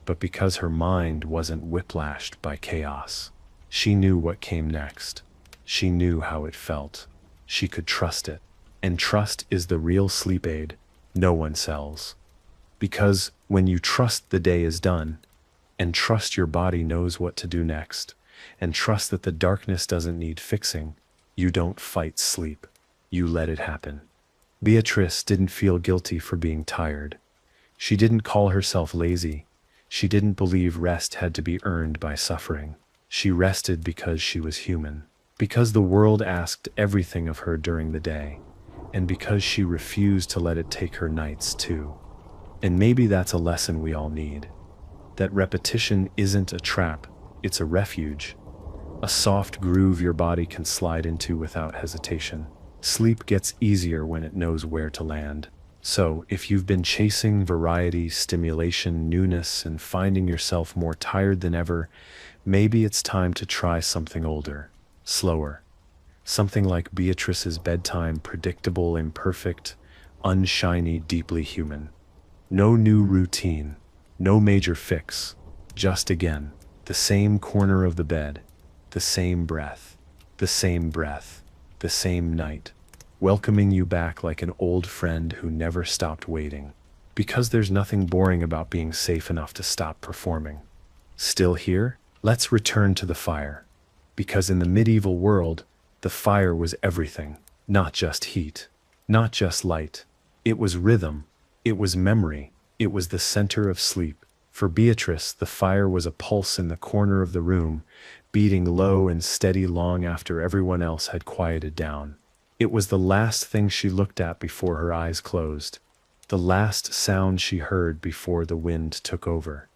but because her mind wasn't whiplashed by chaos. She knew what came next. She knew how it felt. She could trust it. And trust is the real sleep aid no one sells. Because when you trust the day is done, and trust your body knows what to do next, and trust that the darkness doesn't need fixing, you don't fight sleep. You let it happen. Beatrice didn't feel guilty for being tired. She didn't call herself lazy. She didn't believe rest had to be earned by suffering. She rested because she was human, because the world asked everything of her during the day, and because she refused to let it take her nights too. And maybe that's a lesson we all need. That repetition isn't a trap, it's a refuge. A soft groove your body can slide into without hesitation. Sleep gets easier when it knows where to land. So, if you've been chasing variety, stimulation, newness, and finding yourself more tired than ever, maybe it's time to try something older, slower. Something like Beatrice's bedtime, predictable, imperfect, unshiny, deeply human. No new routine, no major fix, just again, the same corner of the bed, the same breath, the same breath, the same night. Welcoming you back like an old friend who never stopped waiting. Because there's nothing boring about being safe enough to stop performing. Still here? Let's return to the fire. Because in the medieval world, the fire was everything. Not just heat. Not just light. It was rhythm. It was memory. It was the center of sleep. For Beatrice, the fire was a pulse in the corner of the room, beating low and steady long after everyone else had quieted down. It was the last thing she looked at before her eyes closed, the last sound she heard before the wind took over.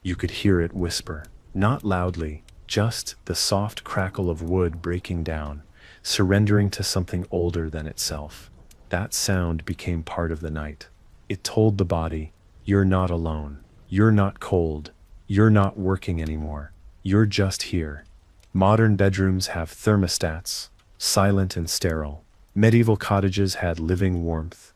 You could hear it whisper, not loudly, just the soft crackle of wood breaking down, surrendering to something older than itself. That sound became part of the night. It told the body, you're not alone, you're not cold, you're not working anymore, you're just here. Modern bedrooms have thermostats, silent and sterile. Medieval cottages had living warmth,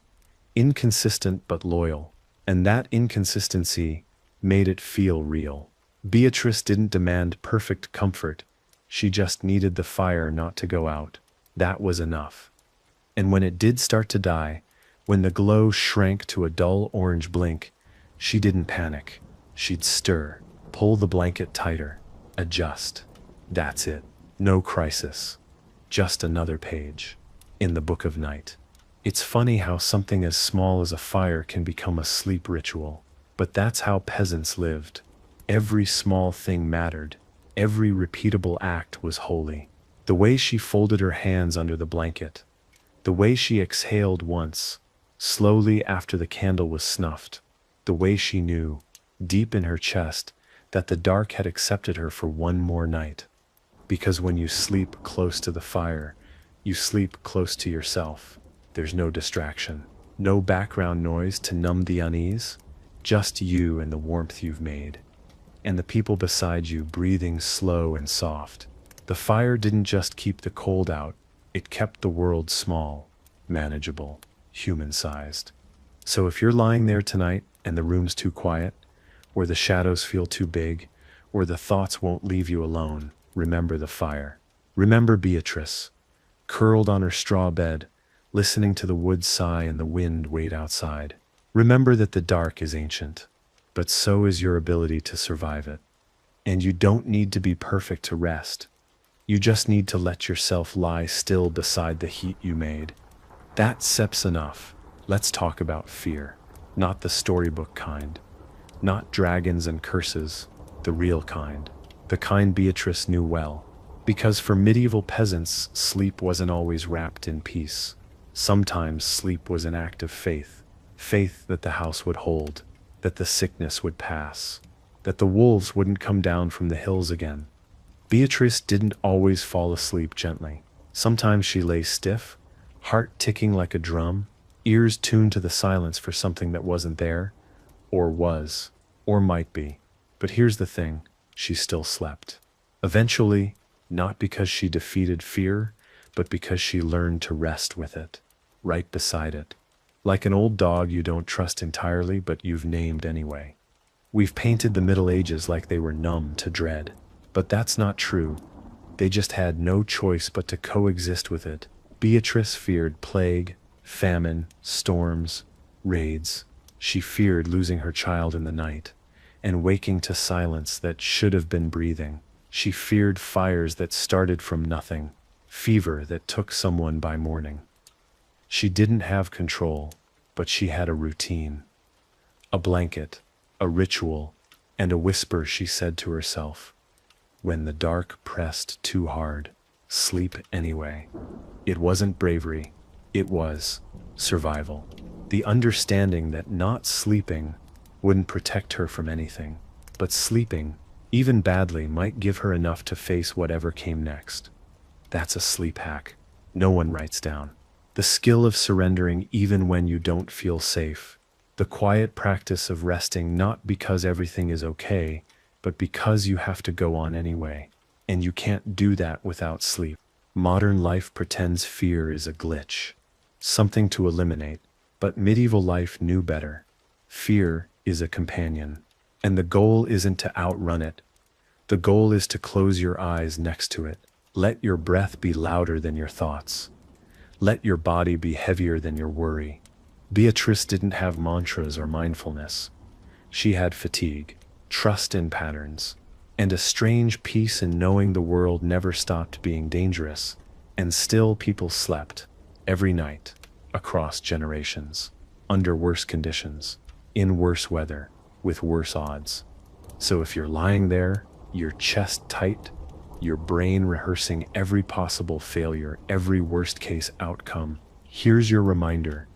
inconsistent but loyal, and that inconsistency made it feel real. Beatrice didn't demand perfect comfort, she just needed the fire not to go out. That was enough. And when it did start to die, when the glow shrank to a dull orange blink, she didn't panic. She'd stir, pull the blanket tighter, adjust. That's it. No crisis. Just another page in the book of night. It's funny how something as small as a fire can become a sleep ritual. But that's how peasants lived. Every small thing mattered. Every repeatable act was holy. The way she folded her hands under the blanket. The way she exhaled once, slowly after the candle was snuffed. The way she knew, deep in her chest, that the dark had accepted her for one more night. Because when you sleep close to the fire, you sleep close to yourself. There's no distraction, no background noise to numb the unease, just you and the warmth you've made. And the people beside you breathing slow and soft. The fire didn't just keep the cold out, it kept the world small, manageable, human-sized. So if you're lying there tonight and the room's too quiet, or the shadows feel too big, or the thoughts won't leave you alone, remember the fire. Remember Beatrice, curled on her straw bed, listening to the wood sigh and the wind wait outside. Remember that the dark is ancient, but so is your ability to survive it. And you don't need to be perfect to rest. You just need to let yourself lie still beside the heat you made. That sep's enough. Let's talk about fear. Not the storybook kind. Not dragons and curses. The real kind. The kind Beatrice knew well. Because for medieval peasants, sleep wasn't always wrapped in peace. Sometimes sleep was an act of faith. Faith that the house would hold. That the sickness would pass. That the wolves wouldn't come down from the hills again. Beatrice didn't always fall asleep gently. Sometimes she lay stiff, heart ticking like a drum, ears tuned to the silence for something that wasn't there, or was, or might be. But here's the thing, she still slept. Eventually, not because she defeated fear, but because she learned to rest with it, right beside it. Like an old dog you don't trust entirely, but you've named anyway. We've painted the Middle Ages like they were numb to dread. But that's not true. They just had no choice but to coexist with it. Beatrice feared plague, famine, storms, raids. She feared losing her child in the night and waking to silence that should have been breathing. She feared fires that started from nothing, fever that took someone by morning. She didn't have control, but she had a routine. A blanket, a ritual, and a whisper she said to herself. When the dark pressed too hard, sleep anyway. It wasn't bravery, it was survival. The understanding that not sleeping wouldn't protect her from anything, but sleeping, even badly, might give her enough to face whatever came next. That's a sleep hack no one writes down. The skill of surrendering even when you don't feel safe. The quiet practice of resting not because everything is okay, but because you have to go on anyway, and you can't do that without sleep. Modern life pretends fear is a glitch, something to eliminate, but medieval life knew better. Fear is a companion, and the goal isn't to outrun it. The goal is to close your eyes next to it. Let your breath be louder than your thoughts. Let your body be heavier than your worry. Beatrice didn't have mantras or mindfulness. She had fatigue, trust in patterns, and a strange peace in knowing the world never stopped being dangerous, and still people slept, every night, across generations, under worse conditions, in worse weather, with worse odds. So if you're lying there, your chest tight, your brain rehearsing every possible failure, every worst-case outcome, here's your reminder.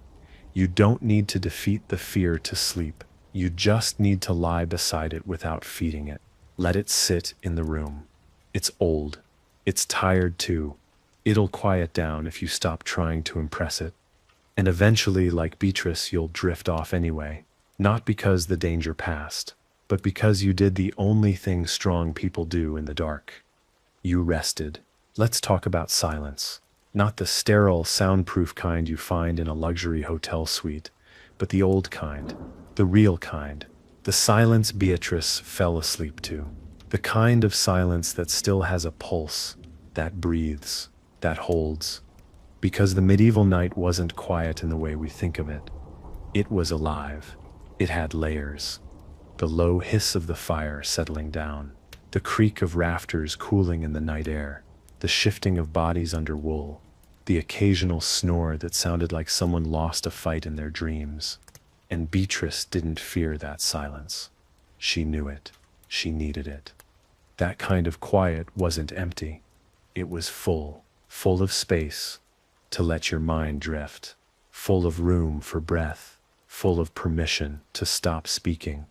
You don't need to defeat the fear to sleep. You just need to lie beside it without feeding it. Let it sit in the room. It's old. It's tired too. It'll quiet down if you stop trying to impress it. And eventually, like Beatrice, you'll drift off anyway. Not because the danger passed, but because you did the only thing strong people do in the dark. You rested. Let's talk about silence. Not the sterile, soundproof kind you find in a luxury hotel suite, but the old kind. The real kind, the silence Beatrice fell asleep to. The kind of silence that still has a pulse, that breathes, that holds. Because the medieval night wasn't quiet in the way we think of it. It was alive. It had layers. The low hiss of the fire settling down. The creak of rafters cooling in the night air. The shifting of bodies under wool. the occasional snore that sounded like someone lost a fight in their dreams. And Beatrice didn't fear that silence. She knew it. She needed it. That kind of quiet wasn't empty. It was full, full of space to let your mind drift, full of room for breath, full of permission to stop speaking,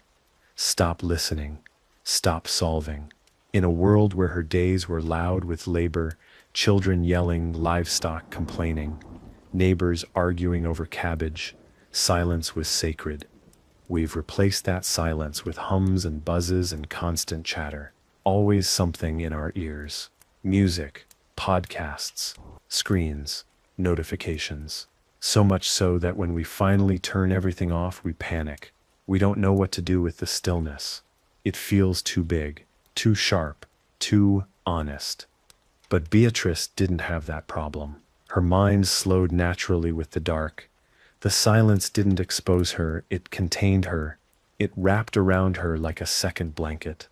stop listening, stop solving. In a world where her days were loud with labor, children yelling, livestock complaining, neighbors arguing over cabbage, silence was sacred. We've replaced that silence with hums and buzzes and constant chatter. Always something in our ears. Music, podcasts, screens, notifications. So much so that when we finally turn everything off, we panic. We don't know what to do with the stillness. It feels too big, too sharp, too honest. But Beatrice didn't have that problem. Her mind slowed naturally with the dark. The silence didn't expose her, it contained her. It wrapped around her like a second blanket.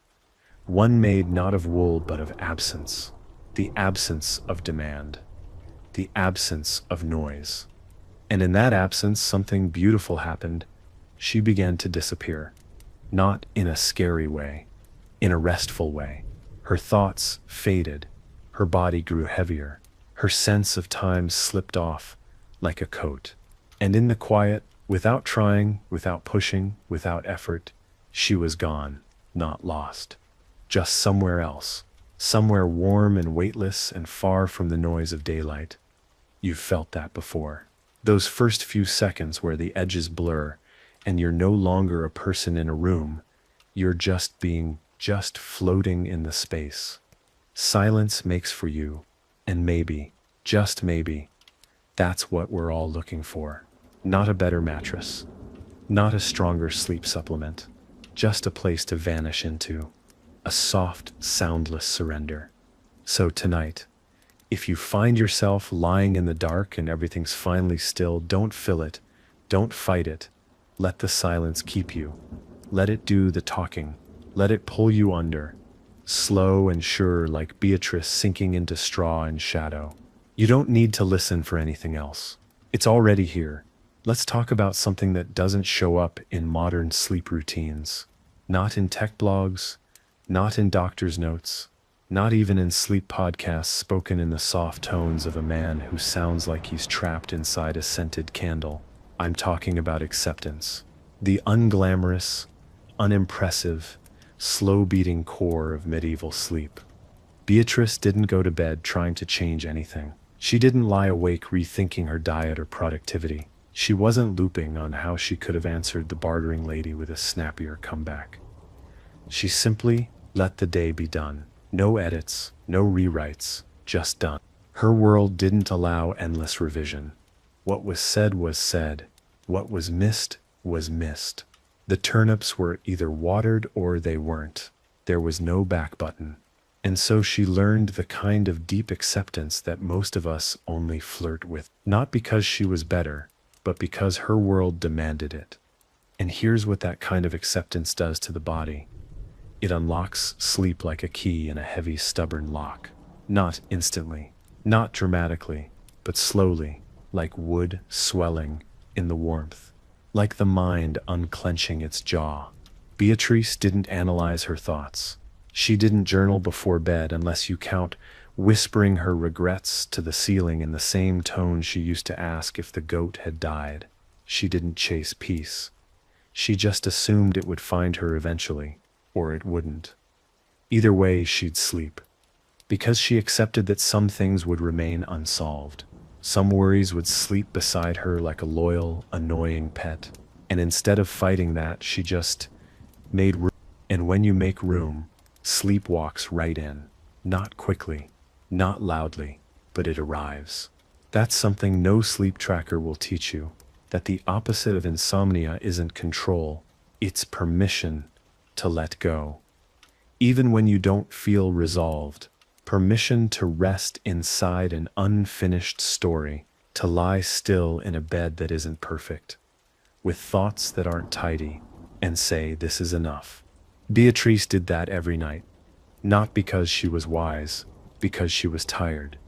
One made not of wool but of absence. The absence of demand. The absence of noise. And in that absence, something beautiful happened. She began to disappear. Not in a scary way, in a restful way. Her thoughts faded. Her body grew heavier. Her sense of time slipped off like a coat. And in the quiet, without trying, without pushing, without effort, she was gone, not lost. Just somewhere else. Somewhere warm and weightless and far from the noise of daylight. You've felt that before. Those first few seconds where the edges blur and you're no longer a person in a room. You're just floating in the space. Silence makes for you. And maybe, just maybe, that's what we're all looking for. Not a better mattress. Not a stronger sleep supplement. Just a place to vanish into. A soft, soundless surrender. So tonight, if you find yourself lying in the dark and everything's finally still, don't fill it. Don't fight it. Let the silence keep you. Let it do the talking. Let it pull you under. Slow and sure, like Beatrice sinking into straw and shadow. You don't need to listen for anything else. It's already here. Let's talk about something that doesn't show up in modern sleep routines. Not in tech blogs, not in doctor's notes, not even in sleep podcasts spoken in the soft tones of a man who sounds like he's trapped inside a scented candle. I'm talking about acceptance. The unglamorous, unimpressive, slow-beating core of medieval sleep. Beatrice didn't go to bed trying to change anything. She didn't lie awake rethinking her diet or productivity. She wasn't looping on how she could have answered the bartering lady with a snappier comeback. She simply let the day be done. No edits, no rewrites, just done. Her world didn't allow endless revision. What was said was said. What was missed was missed. The turnips were either watered or they weren't. There was no back button. And so she learned the kind of deep acceptance that most of us only flirt with. Not because she was better, but because her world demanded it. And here's what that kind of acceptance does to the body. It unlocks sleep like a key in a heavy, stubborn lock. Not instantly, not dramatically, but slowly, like wood swelling in the warmth. Like the mind unclenching its jaw. Beatrice didn't analyze her thoughts. She didn't journal before bed unless you count whispering her regrets to the ceiling in the same tone she used to ask if the goat had died. She didn't chase peace. She just assumed it would find her eventually, or it wouldn't. Either way, she'd sleep. Because she accepted that some things would remain unsolved. Some worries would sleep beside her like a loyal, annoying pet. And instead of fighting that, she just made room. And when you make room, sleep walks right in. Not quickly, not loudly, but it arrives. That's something no sleep tracker will teach you. That the opposite of insomnia isn't control, it's permission to let go. Even when you don't feel resolved, permission to rest inside an unfinished story, to lie still in a bed that isn't perfect, with thoughts that aren't tidy, and say, this is enough. Beatrice did that every night, not because she was wise, because she was tired.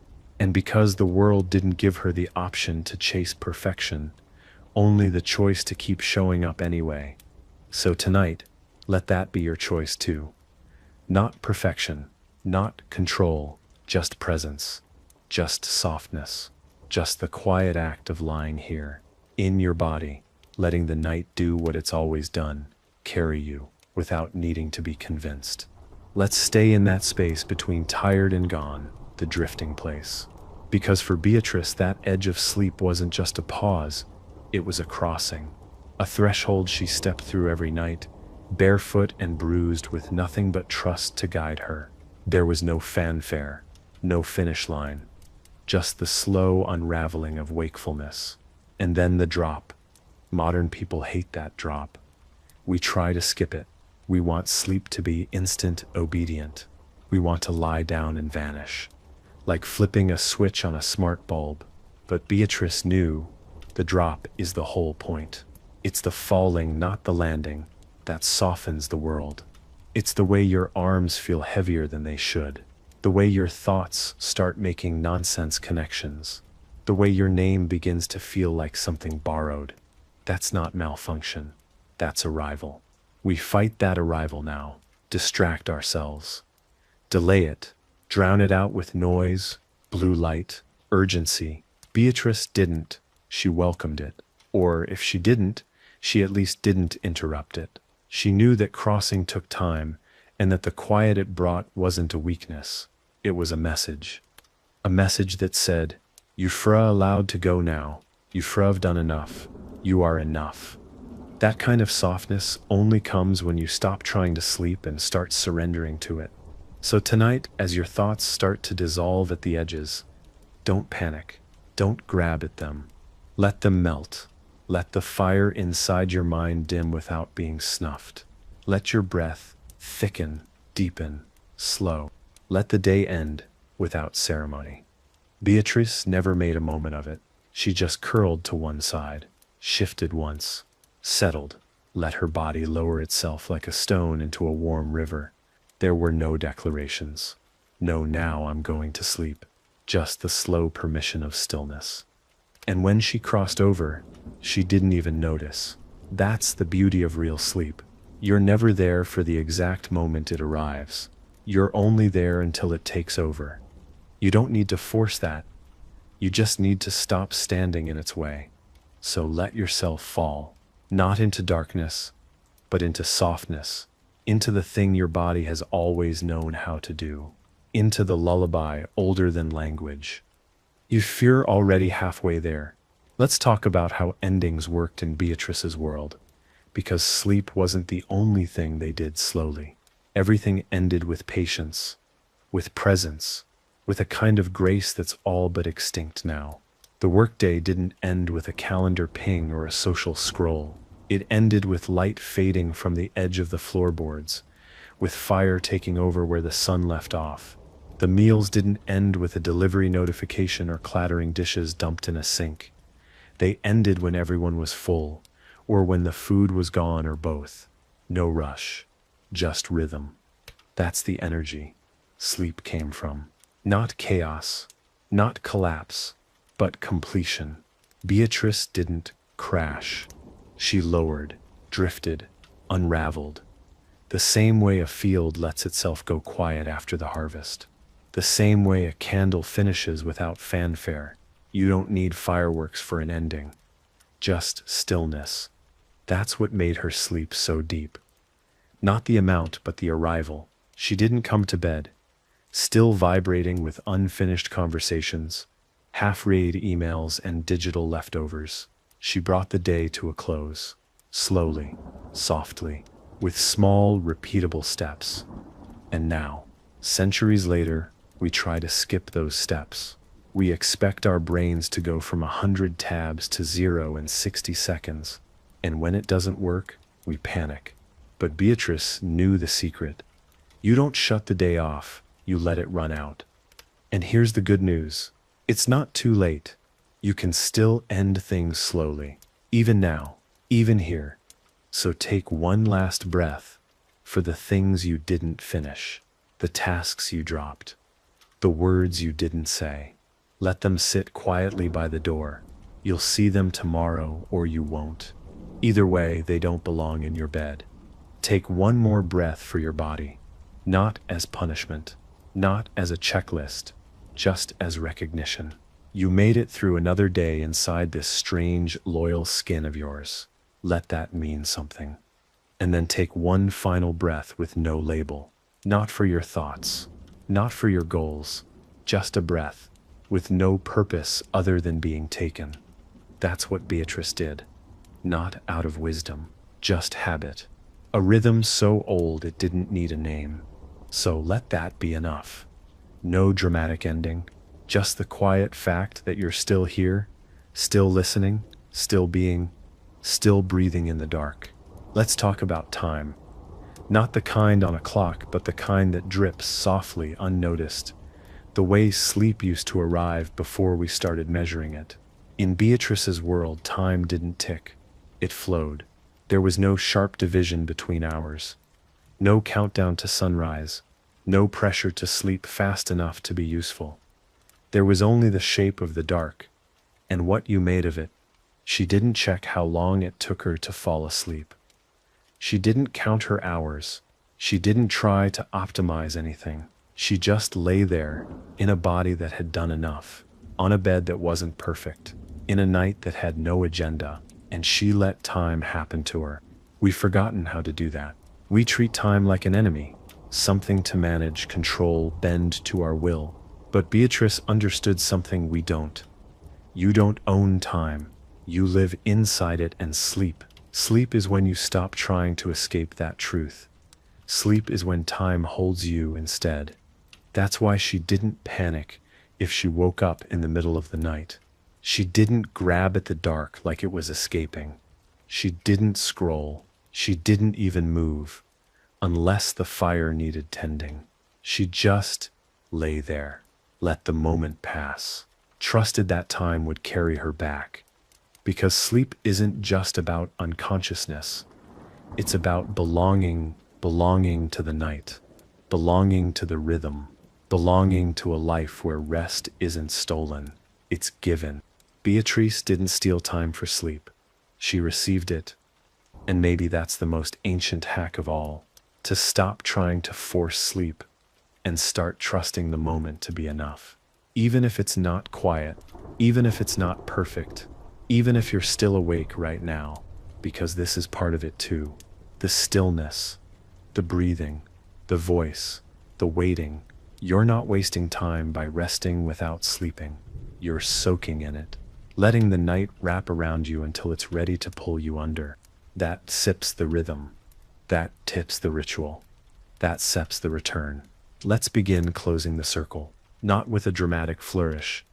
And because the world didn't give her the option to chase perfection, only the choice to keep showing up anyway. So tonight, let that be your choice too. Not perfection, not control, just presence, just softness, just the quiet act of lying here, in your body, letting the night do what it's always done, carry you, without needing to be convinced. Let's stay in that space between tired and gone, the drifting place. Because for Beatrice, that edge of sleep wasn't just a pause, it was a crossing, a threshold she stepped through every night, barefoot and bruised with nothing but trust to guide her. There was no fanfare, no finish line, just the slow unraveling of wakefulness. And then the drop. Modern people hate that drop. We try to skip it. We want sleep to be instant, obedient. We want to lie down and vanish, like flipping a switch on a smart bulb. But Beatrice knew the drop is the whole point. It's the falling, not the landing, that softens the world. It's the way your arms feel heavier than they should. The way your thoughts start making nonsense connections. The way your name begins to feel like something borrowed. That's not malfunction. That's arrival. We fight that arrival now. Distract ourselves. Delay it. Drown it out with noise, blue light, urgency. Beatrice didn't. She welcomed it. Or if she didn't, she at least didn't interrupt it. She knew that crossing took time, and that the quiet it brought wasn't a weakness. It was a message. A message that said, "You fra allowed to go now. You fra have done enough. You are enough." That kind of softness only comes when you stop trying to sleep and start surrendering to it. So tonight, as your thoughts start to dissolve at the edges, don't panic. Don't grab at them. Let them melt. Let the fire inside your mind dim without being snuffed. Let your breath thicken, deepen, slow. Let the day end without ceremony. Beatrice never made a moment of it. She just curled to one side, shifted once, settled, let her body lower itself like a stone into a warm river. There were no declarations. No, now I'm going to sleep. Just the slow permission of stillness. And when she crossed over, she didn't even notice. That's the beauty of real sleep. You're never there for the exact moment it arrives. You're only there until it takes over. You don't need to force that. You just need to stop standing in its way. So let yourself fall, not into darkness, but into softness, into the thing your body has always known how to do, into the lullaby older than language. You're already halfway there. Let's talk about how endings worked in Beatrice's world, because sleep wasn't the only thing they did slowly. Everything ended with patience, with presence, with a kind of grace that's all but extinct now. The workday didn't end with a calendar ping or a social scroll. It ended with light fading from the edge of the floorboards, with fire taking over where the sun left off. The meals didn't end with a delivery notification or clattering dishes dumped in a sink. They ended when everyone was full, or when the food was gone, or both. No rush, just rhythm. That's the energy sleep came from. Not chaos, not collapse, but completion. Beatrice didn't crash. She lowered, drifted, unraveled. The same way a field lets itself go quiet after the harvest. The same way a candle finishes without fanfare. You don't need fireworks for an ending. Just stillness. That's what made her sleep so deep. Not the amount, but the arrival. She didn't come to bed, still vibrating with unfinished conversations, half-read emails, and digital leftovers. She brought the day to a close, slowly, softly, with small, repeatable steps. And now, centuries later, we try to skip those steps. We expect our brains to go from 100 tabs to 0 in 60 seconds. And when it doesn't work, we panic. But Beatrice knew the secret. You don't shut the day off, you let it run out. And here's the good news. It's not too late. You can still end things slowly, even now, even here. So take one last breath for the things you didn't finish, the tasks you dropped, the words you didn't say. Let them sit quietly by the door. You'll see them tomorrow or you won't. Either way, they don't belong in your bed. Take one more breath for your body. Not as punishment, not as a checklist, just as recognition. You made it through another day inside this strange, loyal skin of yours. Let that mean something. And then take one final breath with no label. Not for your thoughts, not for your goals, just a breath, with no purpose other than being taken. That's what Beatrice did. Not out of wisdom, just habit. A rhythm so old it didn't need a name. So let that be enough. No dramatic ending, just the quiet fact that you're still here, still listening, still being, still breathing in the dark. Let's talk about time. Not the kind on a clock, but the kind that drips softly, unnoticed. The way sleep used to arrive before we started measuring it. In Beatrice's world, time didn't tick. It flowed. There was no sharp division between hours. No countdown to sunrise. No pressure to sleep fast enough to be useful. There was only the shape of the dark, and what you made of it. She didn't check how long it took her to fall asleep. She didn't count her hours. She didn't try to optimize anything. She just lay there, in a body that had done enough, on a bed that wasn't perfect, in a night that had no agenda, and she let time happen to her. We've forgotten how to do that. We treat time like an enemy, something to manage, control, bend to our will. But Beatrice understood something we don't. You don't own time. You live inside it and sleep. Sleep is when you stop trying to escape that truth. Sleep is when time holds you instead. That's why she didn't panic if she woke up in the middle of the night. She didn't grab at the dark like it was escaping. She didn't scroll. She didn't even move, unless the fire needed tending. She just lay there, let the moment pass, trusted that time would carry her back. Because sleep isn't just about unconsciousness. It's about belonging to the night, belonging to the rhythm, belonging to a life where rest isn't stolen, it's given. Beatrice didn't steal time for sleep. She received it. And maybe that's the most ancient hack of all, to stop trying to force sleep and start trusting the moment to be enough. Even if it's not quiet, even if it's not perfect, even if you're still awake right now, because this is part of it too. The stillness, the breathing, the voice, the waiting. You're not wasting time by resting without sleeping. You're soaking in it, letting the night wrap around you until it's ready to pull you under. That sips the rhythm. That tips the ritual. That sets the return. Let's begin closing the circle, not with a dramatic flourish,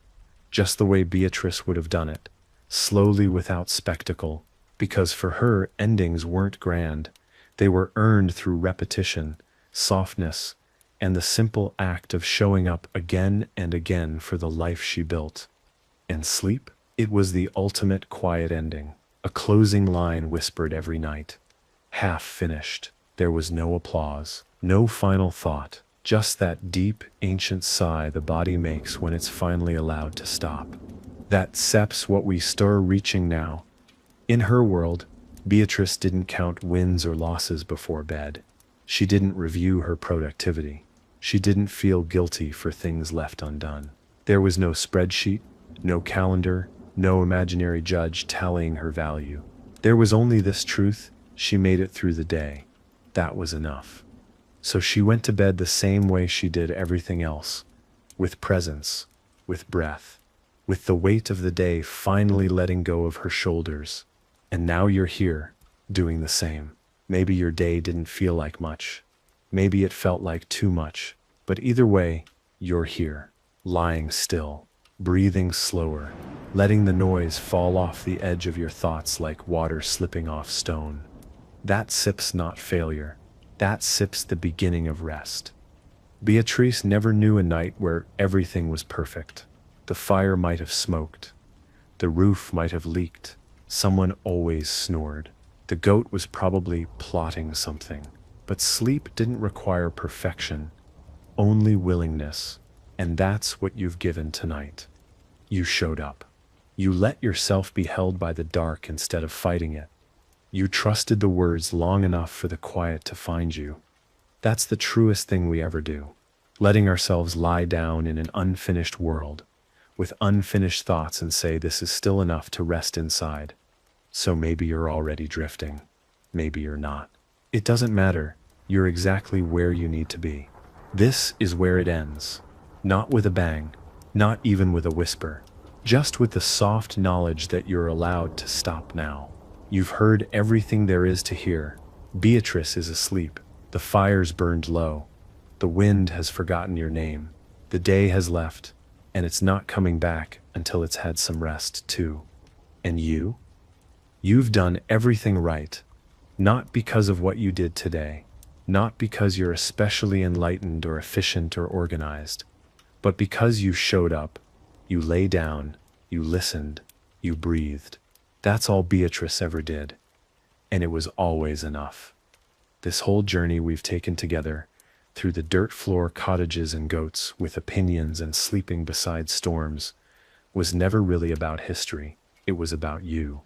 just the way Beatrice would have done it. Slowly, without spectacle, because for her, endings weren't grand. They were earned through repetition, softness, and the simple act of showing up again and again for the life she built. And sleep? It was the ultimate quiet ending, a closing line whispered every night. Half finished. There was no applause, no final thought, just that deep, ancient sigh the body makes when it's finally allowed to stop. That seps what we stir reaching now. In her world, Beatrice didn't count wins or losses before bed. She didn't review her productivity. She didn't feel guilty for things left undone. There was no spreadsheet, no calendar, no imaginary judge tallying her value. There was only this truth: she made it through the day. That was enough. So she went to bed the same way she did everything else, with presence, with breath, with the weight of the day finally letting go of her shoulders. And now you're here, doing the same. Maybe your day didn't feel like much. Maybe it felt like too much. But either way, you're here, lying still, breathing slower, letting the noise fall off the edge of your thoughts like water slipping off stone. That sip's not failure. That sip's the beginning of rest. Beatrice never knew a night where everything was perfect. The fire might have smoked. The roof might have leaked. Someone always snored. The goat was probably plotting something. But sleep didn't require perfection, only willingness. And that's what you've given tonight. You showed up. You let yourself be held by the dark instead of fighting it. You trusted the words long enough for the quiet to find you. That's the truest thing we ever do. Letting ourselves lie down in an unfinished world, with unfinished thoughts and say this is still enough to rest inside. So maybe you're already drifting. Maybe you're not. It doesn't matter. You're exactly where you need to be. This is where it ends. Not with a bang, not even with a whisper, just with the soft knowledge that you're allowed to stop now. You've heard everything there is to hear. Beatrice is asleep. The fire's burned low. The wind has forgotten your name. The day has left, and it's not coming back until it's had some rest too. And you? You've done everything right. Not because of what you did today, not because you're especially enlightened or efficient or organized, but because you showed up, you lay down, you listened, you breathed. That's all Beatrice ever did, and it was always enough. This whole journey we've taken together, through the dirt floor cottages and goats with opinions and sleeping beside storms, was never really about history. It was about you.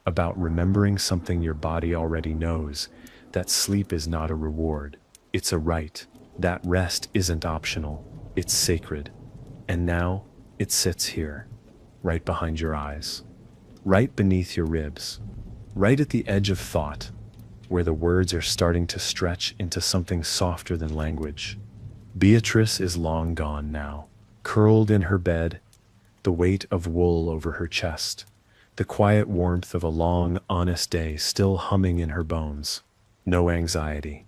About remembering something your body already knows, that sleep is not a reward, it's a right, that rest isn't optional, it's sacred. And now, it sits here, right behind your eyes, right beneath your ribs, right at the edge of thought, where the words are starting to stretch into something softer than language. Beatrice is long gone now, curled in her bed, the weight of wool over her chest, the quiet warmth of a long, honest day still humming in her bones. No anxiety,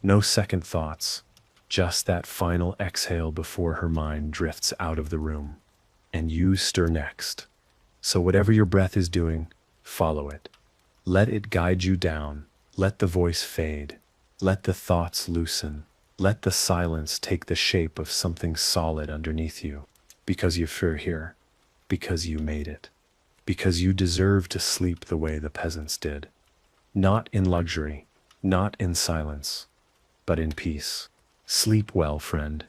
no second thoughts, just that final exhale before her mind drifts out of the room. And you stir next. So whatever your breath is doing, follow it. Let it guide you down. Let the voice fade. Let the thoughts loosen. Let the silence take the shape of something solid underneath you. Because you're here. Because you made it. Because you deserve to sleep the way the peasants did. Not in luxury, not in silence, but in peace. Sleep well, friend.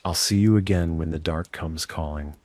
I'll see you again when the dark comes calling.